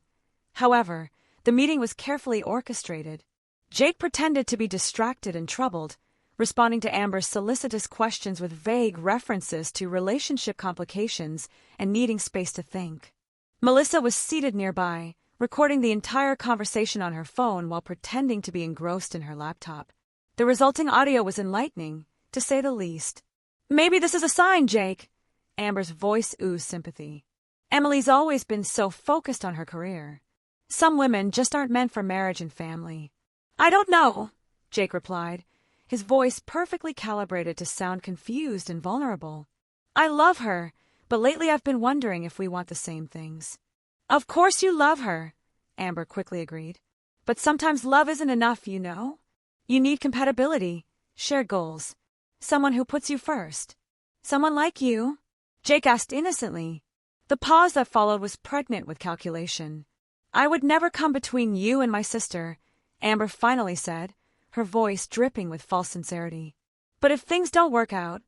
however, The meeting was carefully orchestrated. Jake pretended to be distracted and troubled, responding to Amber's solicitous questions with vague references to relationship complications and needing space to think. Melissa was seated nearby, recording the entire conversation on her phone while pretending to be engrossed in her laptop. The resulting audio was enlightening, to say the least. "Maybe this is a sign, Jake." Amber's voice oozed sympathy. "Emily's always been so focused on her career. Some women just aren't meant for marriage and family." "I don't know," Jake replied, his voice perfectly calibrated to sound confused and vulnerable. "I love her, but lately I've been wondering if we want the same things." "Of course you love her," Amber quickly agreed. "But sometimes love isn't enough, you know? You need compatibility, shared goals, someone who puts you first. Someone like you?" Jake asked innocently. The pause that followed was pregnant with calculation. "I would never come between you and my sister," Amber finally said, her voice dripping with false sincerity. "But if things don't work out,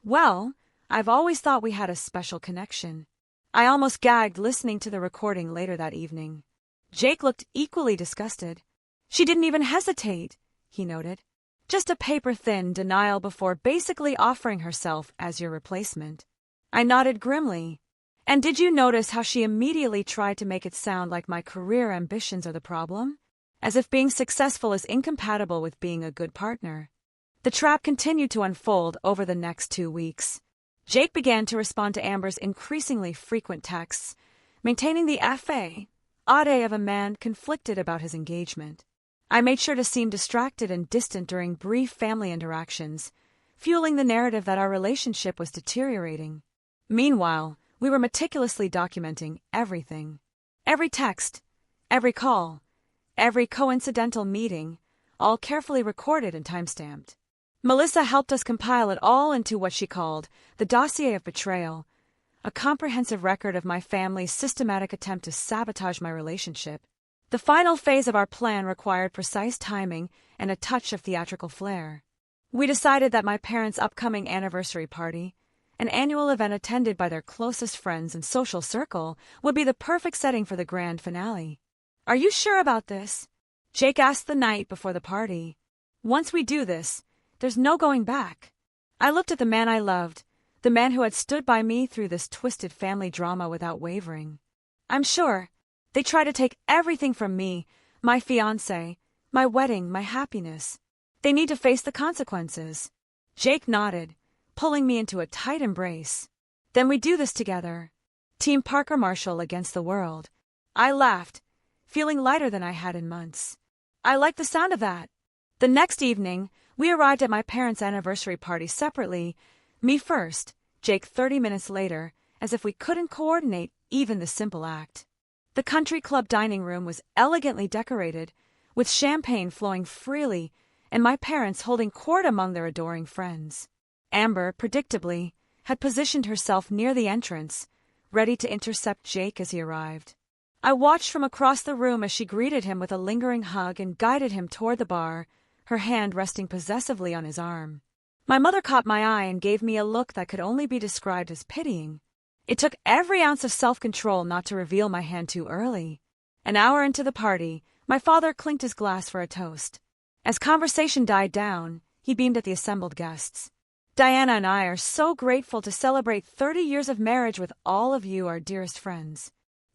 well, I've always thought we had a special connection." I almost gagged listening to the recording later that evening. Jake looked equally disgusted. "She didn't even hesitate," he noted. "Just a paper-thin denial before basically offering herself as your replacement." I nodded grimly. "And did you notice how she immediately tried to make it sound like my career ambitions are the problem? As if being successful is incompatible with being a good partner." The trap continued to unfold over the next 2 weeks. Jake began to respond to Amber's increasingly frequent texts, maintaining the facade of a man conflicted about his engagement. I made sure to seem distracted and distant during brief family interactions, fueling the narrative that our relationship was deteriorating. Meanwhile, we were meticulously documenting everything. Every text, every call, every coincidental meeting, all carefully recorded and timestamped. Melissa helped us compile it all into what she called the dossier of betrayal, a comprehensive record of my family's systematic attempt to sabotage my relationship. The final phase of our plan required precise timing and a touch of theatrical flair. We decided that my parents' upcoming anniversary party, an annual event attended by their closest friends and social circle, would be the perfect setting for the grand finale. "Are you sure about this?" Jake asked the night before the party. "Once we do this, there's no going back." I looked at the man I loved, the man who had stood by me through this twisted family drama without wavering. "I'm sure. They try to take everything from me, my fiancé, my wedding, my happiness. They need to face the consequences." Jake nodded, pulling me into a tight embrace. "Then we do this together. Team Parker Marshall against the world." I laughed, feeling lighter than I had in months. "I like the sound of that." The next evening, we arrived at my parents' anniversary party separately, me first, Jake 30 minutes later, as if we couldn't coordinate even the simple act. The country club dining room was elegantly decorated, with champagne flowing freely and my parents holding court among their adoring friends. Amber, predictably, had positioned herself near the entrance, ready to intercept Jake as he arrived. I watched from across the room as she greeted him with a lingering hug and guided him toward the bar, her hand resting possessively on his arm. My mother caught my eye and gave me a look that could only be described as pitying. It took every ounce of self-control not to reveal my hand too early. An hour into the party, my father clinked his glass for a toast. As conversation died down, he beamed at the assembled guests. "Diana and I are so grateful to celebrate 30 years of marriage with all of you, our dearest friends.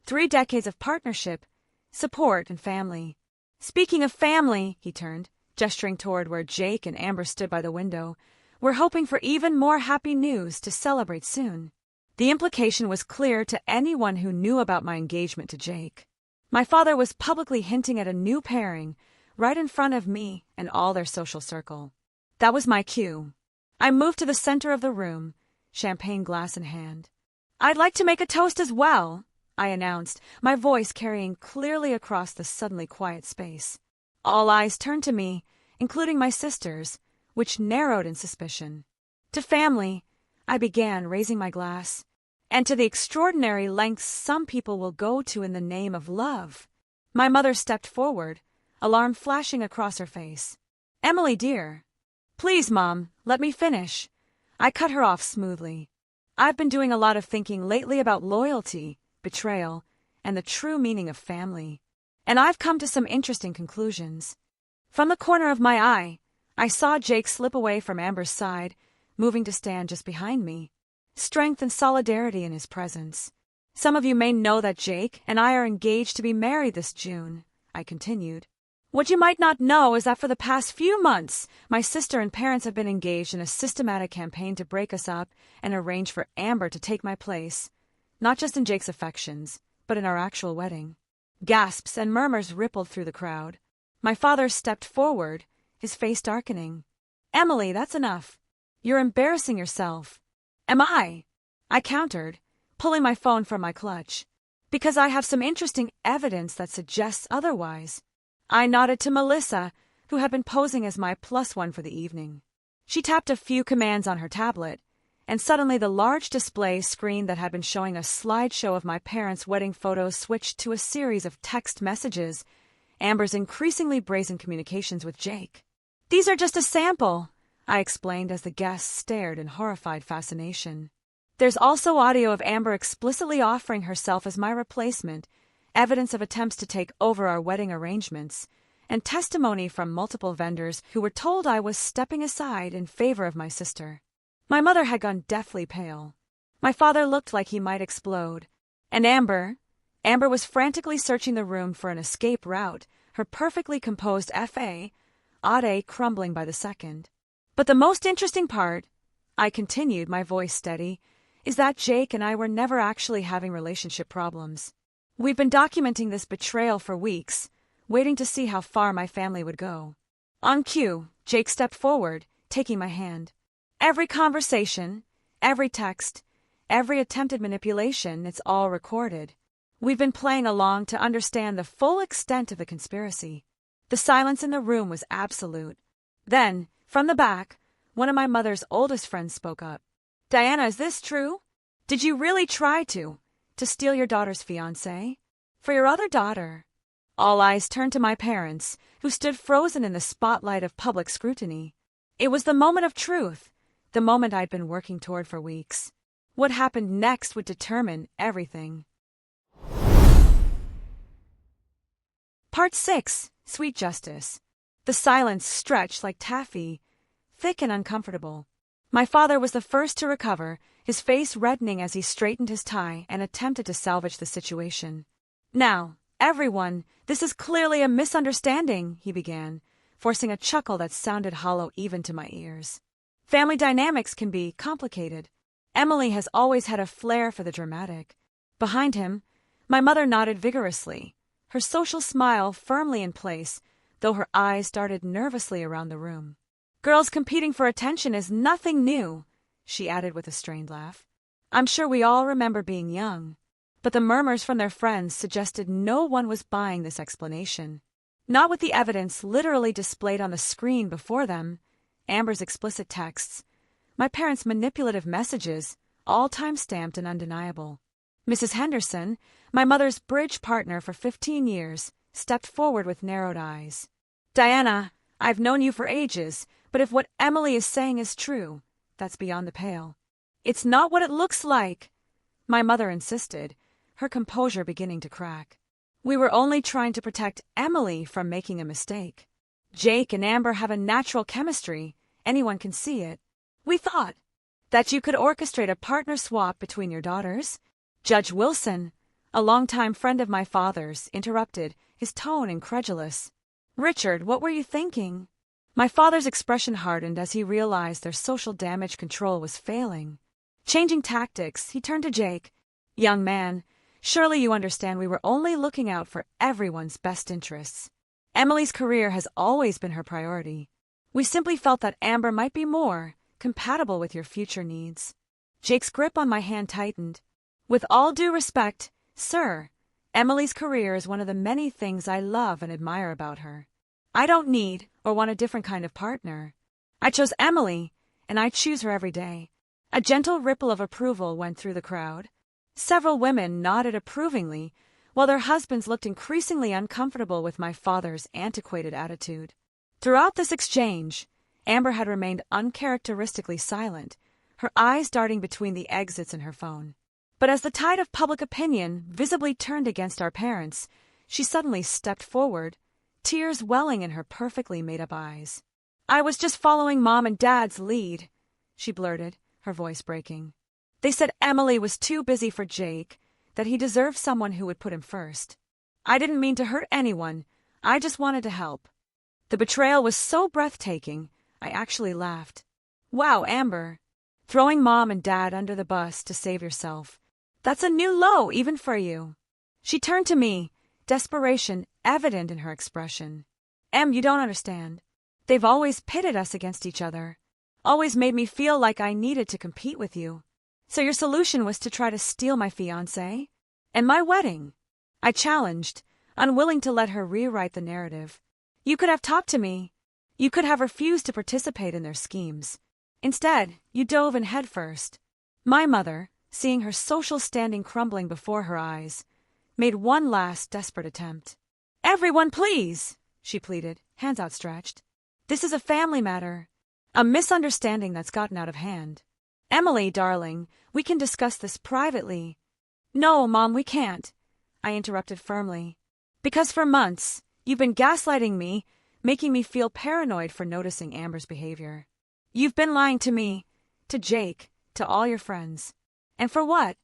3 decades of partnership, support, and family." "Speaking of family," he turned, gesturing toward where Jake and Amber stood by the window, "we're hoping for even more happy news to celebrate soon." The implication was clear to anyone who knew about my engagement to Jake. My father was publicly hinting at a new pairing, right in front of me and all their social circle. That was my cue. I moved to the center of the room, champagne glass in hand. "I'd like to make a toast as well," I announced, my voice carrying clearly across the suddenly quiet space. All eyes turned to me, including my sister's, which narrowed in suspicion. "To family," I began, raising my glass, "and to the extraordinary lengths some people will go to in the name of love." My mother stepped forward, alarm flashing across her face. "Emily, dear." "Please, Mom, let me finish." I cut her off smoothly. "I've been doing a lot of thinking lately about loyalty, betrayal, and the true meaning of family. and I've come to some interesting conclusions. From the corner of my eye, I saw Jake slip away from Amber's side, moving to stand just behind me. Strength and solidarity in his presence. Some of you may know that Jake and I are engaged to be married this June, I continued. What you might not know is that for the past few months, my sister and parents have been engaged in a systematic campaign to break us up and arrange for Amber to take my place, not just in Jake's affections, but in our actual wedding. Gasps and murmurs rippled through the crowd. My father stepped forward, his face darkening. Emily, that's enough. You're embarrassing yourself. Am I? I countered, pulling my phone from my clutch. Because I have some interesting evidence that suggests otherwise. I nodded to Melissa, who had been posing as my +1 for the evening. She tapped a few commands on her tablet, and suddenly the large display screen that had been showing a slideshow of my parents' wedding photos switched to a series of text messages, Amber's increasingly brazen communications with Jake. These are just a sample, I explained as the guests stared in horrified fascination. There's also audio of Amber explicitly offering herself as my replacement, evidence of attempts to take over our wedding arrangements, and testimony from multiple vendors who were told I was stepping aside in favor of my sister. My mother had gone deathly pale. My father looked like he might explode. And Amber was frantically searching the room for an escape route, her perfectly composed F.A., odd A crumbling by the second. But the most interesting part, I continued, my voice steady, is that Jake and I were never actually having relationship problems. We've been documenting this betrayal for weeks, waiting to see how far my family would go. On cue, Jake stepped forward, taking my hand. Every conversation, every text, every attempted manipulation, it's all recorded. We've been playing along to understand the full extent of the conspiracy. The silence in the room was absolute. Then, from the back, one of my mother's oldest friends spoke up. Diana, is this true? Did you really try to steal your daughter's fiancé? For your other daughter? All eyes turned to my parents, who stood frozen in the spotlight of public scrutiny. It was the moment of truth, the moment I'd been working toward for weeks. What happened next would determine everything. Part 6. Sweet Justice. The silence stretched like taffy, thick and uncomfortable. My father was the first to recover, his face reddening as he straightened his tie and attempted to salvage the situation. Now, everyone, this is clearly a misunderstanding, he began, forcing a chuckle that sounded hollow even to my ears. Family dynamics can be complicated. Emily has always had a flair for the dramatic. Behind him, my mother nodded vigorously, her social smile firmly in place, though her eyes darted nervously around the room. Girls competing for attention is nothing new, she added with a strained laugh. I'm sure we all remember being young, but the murmurs from their friends suggested no one was buying this explanation. Not with the evidence literally displayed on the screen before them, Amber's explicit texts, my parents' manipulative messages, all time-stamped and undeniable. Mrs. Henderson, my mother's bridge partner for 15 years, stepped forward with narrowed eyes. Diana, I've known you for ages, but if what Emily is saying is true, that's beyond the pale. It's not what it looks like, my mother insisted, her composure beginning to crack. We were only trying to protect Emily from making a mistake. Jake and Amber have a natural chemistry, anyone can see it. We thought that you could orchestrate a partner swap between your daughters. Judge Wilson, a longtime friend of my father's, interrupted, his tone incredulous. Richard, what were you thinking? My father's expression hardened as he realized their social damage control was failing. Changing tactics, he turned to Jake. Young man, surely you understand we were only looking out for everyone's best interests. Emily's career has always been her priority. We simply felt that Amber might be more compatible with your future needs. Jake's grip on my hand tightened. With all due respect, sir, Emily's career is one of the many things I love and admire about her. I don't need or want a different kind of partner. I chose Emily, and I choose her every day. A gentle ripple of approval went through the crowd. Several women nodded approvingly, while their husbands looked increasingly uncomfortable with my father's antiquated attitude. Throughout this exchange, Amber had remained uncharacteristically silent, her eyes darting between the exits in her phone. But as the tide of public opinion visibly turned against our parents, She suddenly stepped forward, tears welling in her perfectly made-up eyes. "I was just following Mom and Dad's lead," she blurted, her voice breaking. "They said Emily was too busy for Jake, that he deserved someone who would put him first. I didn't mean to hurt anyone, I just wanted to help." The betrayal was so breathtaking, I actually laughed. "Wow, Amber. Throwing Mom and Dad under the bus to save yourself. That's a new low even for you." She turned to me, desperation evident in her expression. "Em, you don't understand. They've always pitted us against each other. Always made me feel like I needed to compete with you. So your solution was to try to steal my fiancé? And my wedding?" I challenged, unwilling to let her rewrite the narrative. "You could have talked to me. You could have refused to participate in their schemes. Instead, you dove in headfirst." My mother, seeing her social standing crumbling before her eyes, made one last desperate attempt. "Everyone, please," she pleaded, hands outstretched. "This is a family matter. A misunderstanding that's gotten out of hand. Emily, darling, we can discuss this privately." "No, Mom, we can't," I interrupted firmly. "Because for months, you've been gaslighting me, making me feel paranoid for noticing Amber's behavior. You've been lying to me, to Jake, to all your friends. And for what?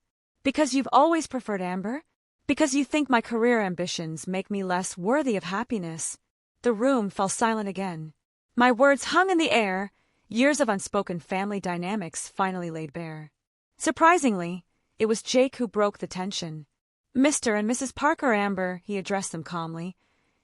Because you've always preferred Amber? Because you think my career ambitions make me less worthy of happiness?" The room fell silent again. My words hung in the air, years of unspoken family dynamics finally laid bare. Surprisingly, it was Jake who broke the tension. "Mr. and Mrs. Parker Amber," he addressed them calmly.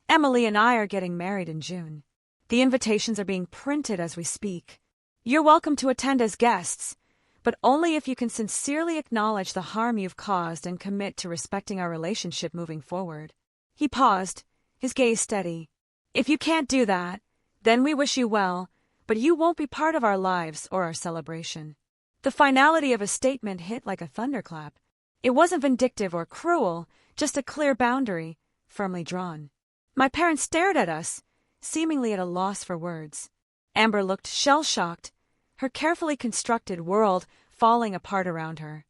"Emily and I are getting married in June. The invitations are being printed as we speak. You're welcome to attend as guests, but only if you can sincerely acknowledge the harm you've caused and commit to respecting our relationship moving forward." He paused, his gaze steady. "If you can't do that, then we wish you well, but you won't be part of our lives or our celebration." The finality of a statement hit like a thunderclap. It wasn't vindictive or cruel, just a clear boundary, firmly drawn. My parents stared at us, seemingly at a loss for words. Amber looked shell-shocked, her carefully constructed world falling apart around her.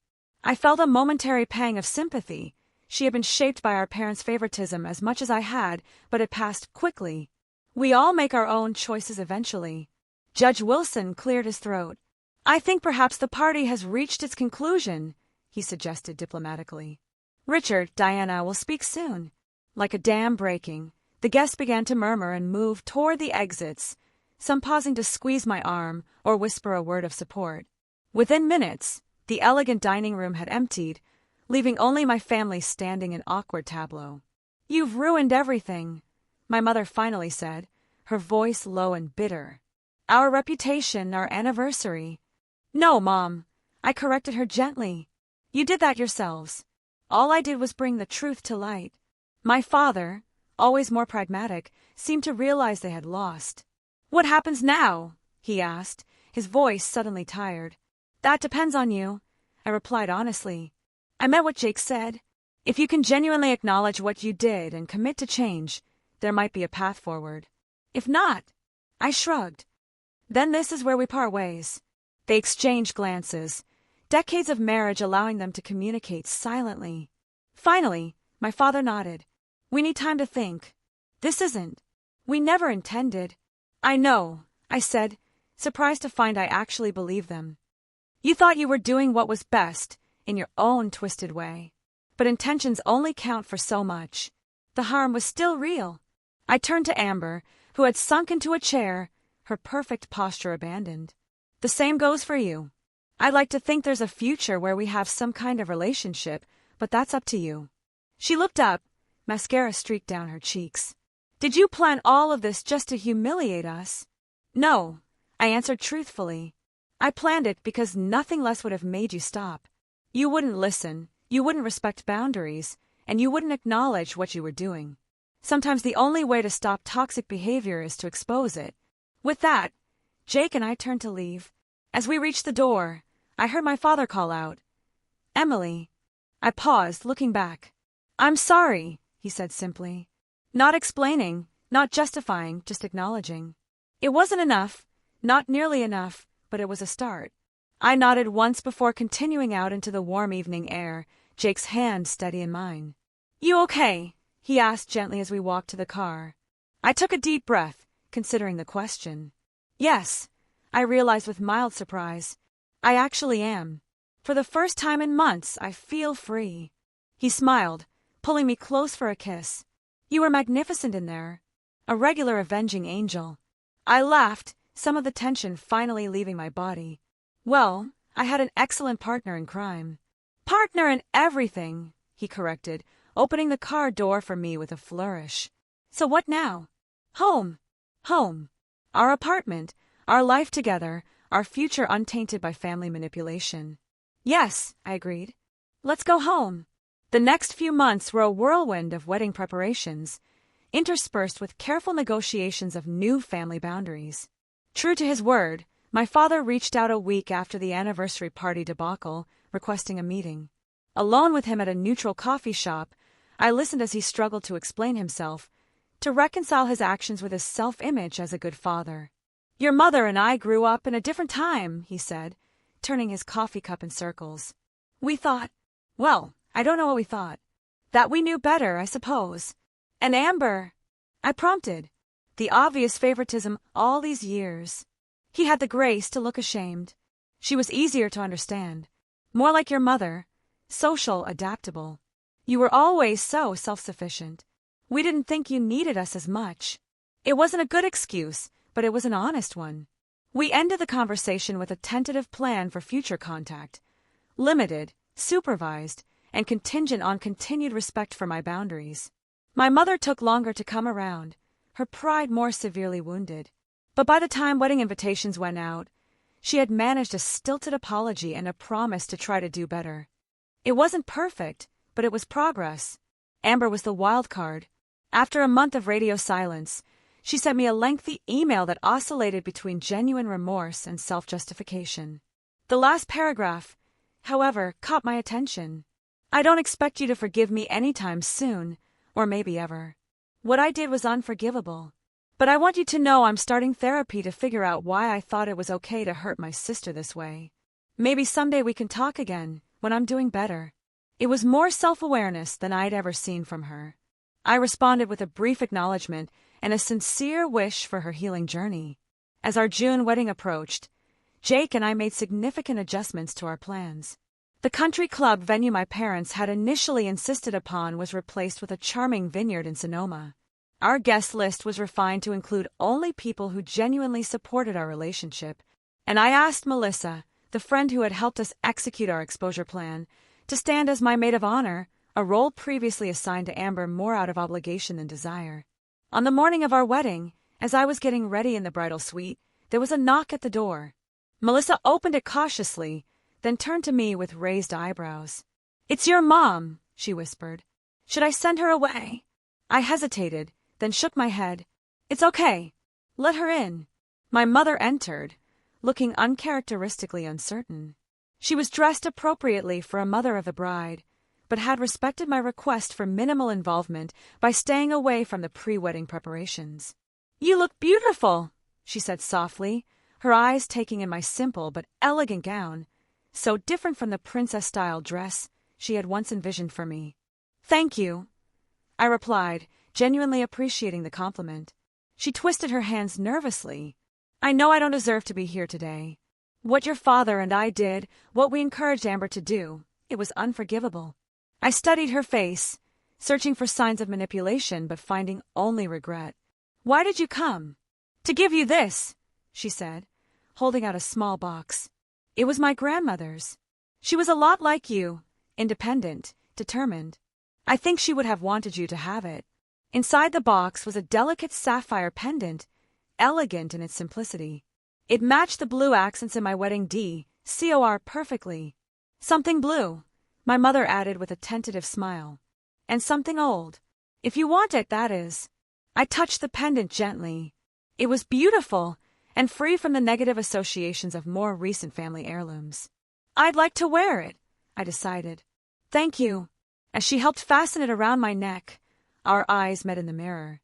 I felt a momentary pang of sympathy. She had been shaped by our parents' favoritism as much as I had, but it passed quickly. We all make our own choices eventually. Judge Wilson cleared his throat. "I think perhaps the party has reached its conclusion," he suggested diplomatically. "Richard, Diana will speak soon." Like a dam breaking, the guests began to murmur and move toward the exits, some pausing to squeeze my arm or whisper a word of support. Within minutes, the elegant dining room had emptied, leaving only my family standing in awkward tableau. "You've ruined everything," my mother finally said, her voice low and bitter. "Our reputation, our anniversary." "No, Mom," I corrected her gently. "You did that yourselves. All I did was bring the truth to light." My father, always more pragmatic, seemed to realize they had lost. "What happens now?" he asked, his voice suddenly tired. "That depends on you," I replied honestly. "I meant what Jake said. If you can genuinely acknowledge what you did and commit to change, there might be a path forward. If not," I shrugged. "Then this is where we part ways." They exchanged glances, decades of marriage allowing them to communicate silently. Finally, my father nodded. "We need time to think. This isn't. We never intended." "I know," I said, surprised to find I actually believed them. "You thought you were doing what was best, in your own twisted way. But intentions only count for so much. The harm was still real." I turned to Amber, who had sunk into a chair, her perfect posture abandoned. "The same goes for you. I'd like to think there's a future where we have some kind of relationship, but that's up to you." She looked up, mascara streaked down her cheeks. "Did you plan all of this just to humiliate us?" "No," I answered truthfully. "I planned it because nothing less would have made you stop. You wouldn't listen, you wouldn't respect boundaries, and you wouldn't acknowledge what you were doing. Sometimes the only way to stop toxic behavior is to expose it." With that, Jake and I turned to leave. As we reached the door, I heard my father call out, "Emily." I paused, looking back. "I'm sorry," he said simply. Not explaining, not justifying, just acknowledging. It wasn't enough, not nearly enough, but it was a start. I nodded once before continuing out into the warm evening air, Jake's hand steady in mine. "You okay?" he asked gently as we walked to the car. I took a deep breath, considering the question. Yes, I realized with mild surprise. I actually am. For the first time in months, I feel free. He smiled, pulling me close for a kiss. You were magnificent in there. A regular avenging angel. I laughed, some of the tension finally leaving my body. Well, I had an excellent partner in crime. Partner in everything, he corrected, opening the car door for me with a flourish. So what now? Home. Home. Our apartment, our life together, our future untainted by family manipulation. Yes, I agreed. Let's go home. The next few months were a whirlwind of wedding preparations, interspersed with careful negotiations of new family boundaries. True to his word, my father reached out a week after the anniversary party debacle, requesting a meeting. Alone with him at a neutral coffee shop, I listened as he struggled to explain himself, to reconcile his actions with his self-image as a good father. Your mother and I grew up in a different time, he said, turning his coffee cup in circles. We thought, well, I don't know what we thought. That we knew better, I suppose. And Amber, I prompted. The obvious favoritism all these years. He had the grace to look ashamed. She was easier to understand. More like your mother. Social, adaptable. You were always so self-sufficient. We didn't think you needed us as much. It wasn't a good excuse, but it was an honest one. We ended the conversation with a tentative plan for future contact. Limited, supervised, and contingent on continued respect for my boundaries. My mother took longer to come around, her pride more severely wounded. But by the time wedding invitations went out, she had managed a stilted apology and a promise to try to do better. It wasn't perfect, but it was progress. Amber was the wild card. After a month of radio silence, she sent me a lengthy email that oscillated between genuine remorse and self-justification. The last paragraph, however, caught my attention. I don't expect you to forgive me anytime soon, or maybe ever. What I did was unforgivable. But I want you to know I'm starting therapy to figure out why I thought it was okay to hurt my sister this way. Maybe someday we can talk again, when I'm doing better. It was more self-awareness than I'd ever seen from her. I responded with a brief acknowledgement and a sincere wish for her healing journey. As our June wedding approached, Jake and I made significant adjustments to our plans. The country club venue my parents had initially insisted upon was replaced with a charming vineyard in Sonoma. Our guest list was refined to include only people who genuinely supported our relationship, and I asked Melissa, the friend who had helped us execute our exposure plan, to stand as my maid of honor, a role previously assigned to Amber more out of obligation than desire. On the morning of our wedding, as I was getting ready in the bridal suite, there was a knock at the door. Melissa opened it cautiously, then turned to me with raised eyebrows. "It's your mom," she whispered. "Should I send her away?" I hesitated, then shook my head. "It's okay. Let her in." My mother entered, looking uncharacteristically uncertain. She was dressed appropriately for a mother of the bride, but had respected my request for minimal involvement by staying away from the pre-wedding preparations. "You look beautiful," she said softly, her eyes taking in my simple but elegant gown, so different from the princess-style dress she had once envisioned for me. "Thank you," I replied, genuinely appreciating the compliment. She twisted her hands nervously. "I know I don't deserve to be here today. What your father and I did, what we encouraged Amber to do, it was unforgivable." I studied her face, searching for signs of manipulation but finding only regret. "Why did you come?" "To give you this," she said, holding out a small box. It was my grandmother's. She was a lot like you, independent, determined. I think she would have wanted you to have it. Inside the box was a delicate sapphire pendant, elegant in its simplicity. It matched the blue accents in my wedding decor perfectly. "Something blue," my mother added with a tentative smile. "And something old. If you want it, that is." I touched the pendant gently. It was beautiful and free from the negative associations of more recent family heirlooms. "I'd like to wear it," I decided. "Thank you." As she helped fasten it around my neck, our eyes met in the mirror.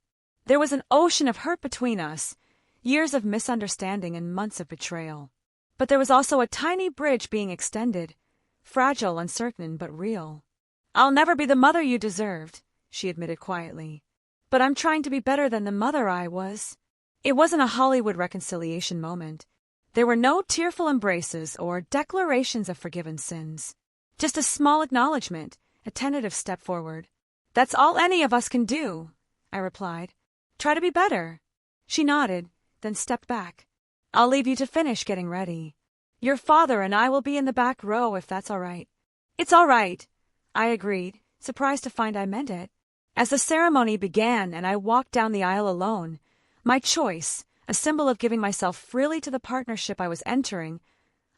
There was an ocean of hurt between us, years of misunderstanding and months of betrayal. But there was also a tiny bridge being extended, fragile, uncertain, but real. "I'll never be the mother you deserved," she admitted quietly. But I'm trying to be better than the mother I was. It wasn't a Hollywood reconciliation moment. There were no tearful embraces or declarations of forgiven sins. Just a small acknowledgement, a tentative step forward. That's all any of us can do, I replied. Try to be better. She nodded, then stepped back. I'll leave you to finish getting ready. Your father and I will be in the back row if that's all right. It's all right, I agreed, surprised to find I meant it. As the ceremony began and I walked down the aisle alone, my choice, a symbol of giving myself freely to the partnership I was entering,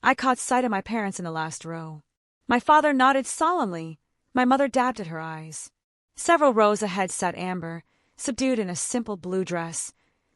I caught sight of my parents in the last row. My father nodded solemnly. My mother dabbed at her eyes. Several rows ahead sat Amber, subdued in a simple blue dress,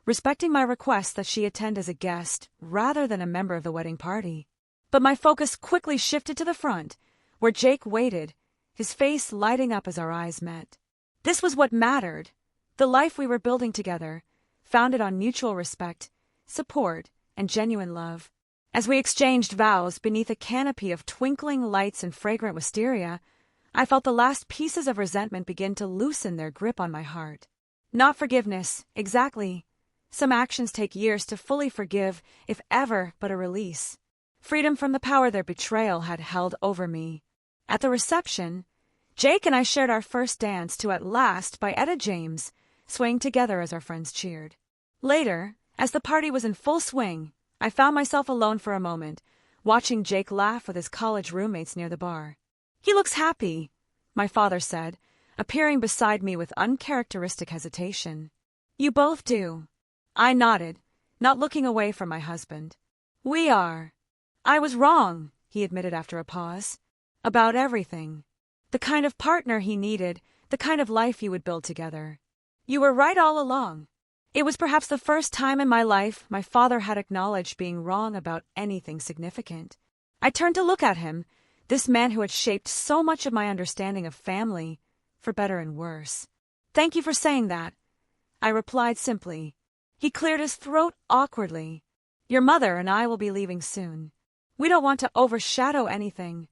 respecting my request that she attend as a guest rather than a member of the wedding party. But my focus quickly shifted to the front, where Jake waited, his face lighting up as our eyes met. This was what mattered, the life we were building together, founded on mutual respect, support, and genuine love. As we exchanged vows beneath a canopy of twinkling lights and fragrant wisteria, I felt the last pieces of resentment begin to loosen their grip on my heart. Not forgiveness, exactly. Some actions take years to fully forgive, if ever, but a release. Freedom from the power their betrayal had held over me. At the reception, Jake and I shared our first dance to At Last by Etta James, swaying together as our friends cheered. Later, as the party was in full swing, I found myself alone for a moment, watching Jake laugh with his college roommates near the bar. He looks happy, my father said, appearing beside me with uncharacteristic hesitation. You both do. I nodded, not looking away from my husband. We are. I was wrong, he admitted after a pause. About everything. The kind of partner he needed, the kind of life you would build together. You were right all along. It was perhaps the first time in my life my father had acknowledged being wrong about anything significant. I turned to look at him, this man who had shaped so much of my understanding of family, for better and worse. Thank you for saying that, I replied simply. He cleared his throat awkwardly. Your mother and I will be leaving soon. We don't want to overshadow anything.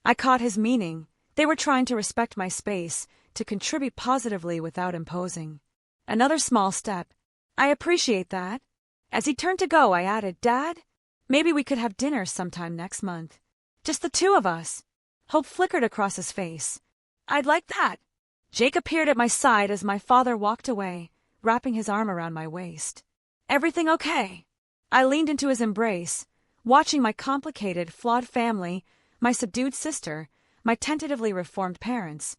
I caught his meaning. They were trying to respect my space, to contribute positively without imposing. Another small step. I appreciate that. As he turned to go, I added, Dad, maybe we could have dinner sometime next month. Just the two of us. Hope flickered across his face. I'd like that. Jake appeared at my side as my father walked away, wrapping his arm around my waist. Everything okay? I leaned into his embrace, watching my complicated, flawed family, my subdued sister, my tentatively reformed parents,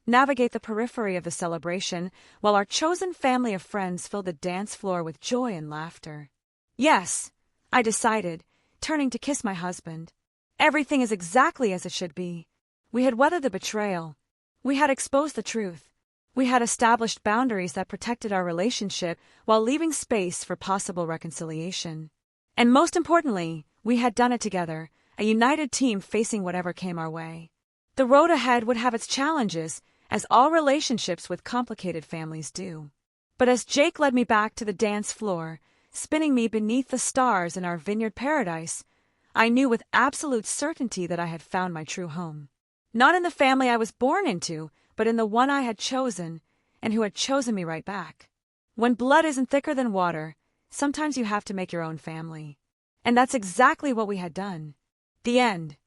navigate the periphery of the celebration while our chosen family of friends filled the dance floor with joy and laughter. Yes, I decided, turning to kiss my husband. Everything is exactly as it should be. We had weathered the betrayal. We had exposed the truth. We had established boundaries that protected our relationship while leaving space for possible reconciliation. And most importantly, we had done it together, a united team facing whatever came our way. The road ahead would have its challenges, as all relationships with complicated families do. But as Jake led me back to the dance floor, spinning me beneath the stars in our vineyard paradise, I knew with absolute certainty that I had found my true home. Not in the family I was born into, but in the one I had chosen, and who had chosen me right back. When blood isn't thicker than water, sometimes you have to make your own family. And that's exactly what we had done. The end.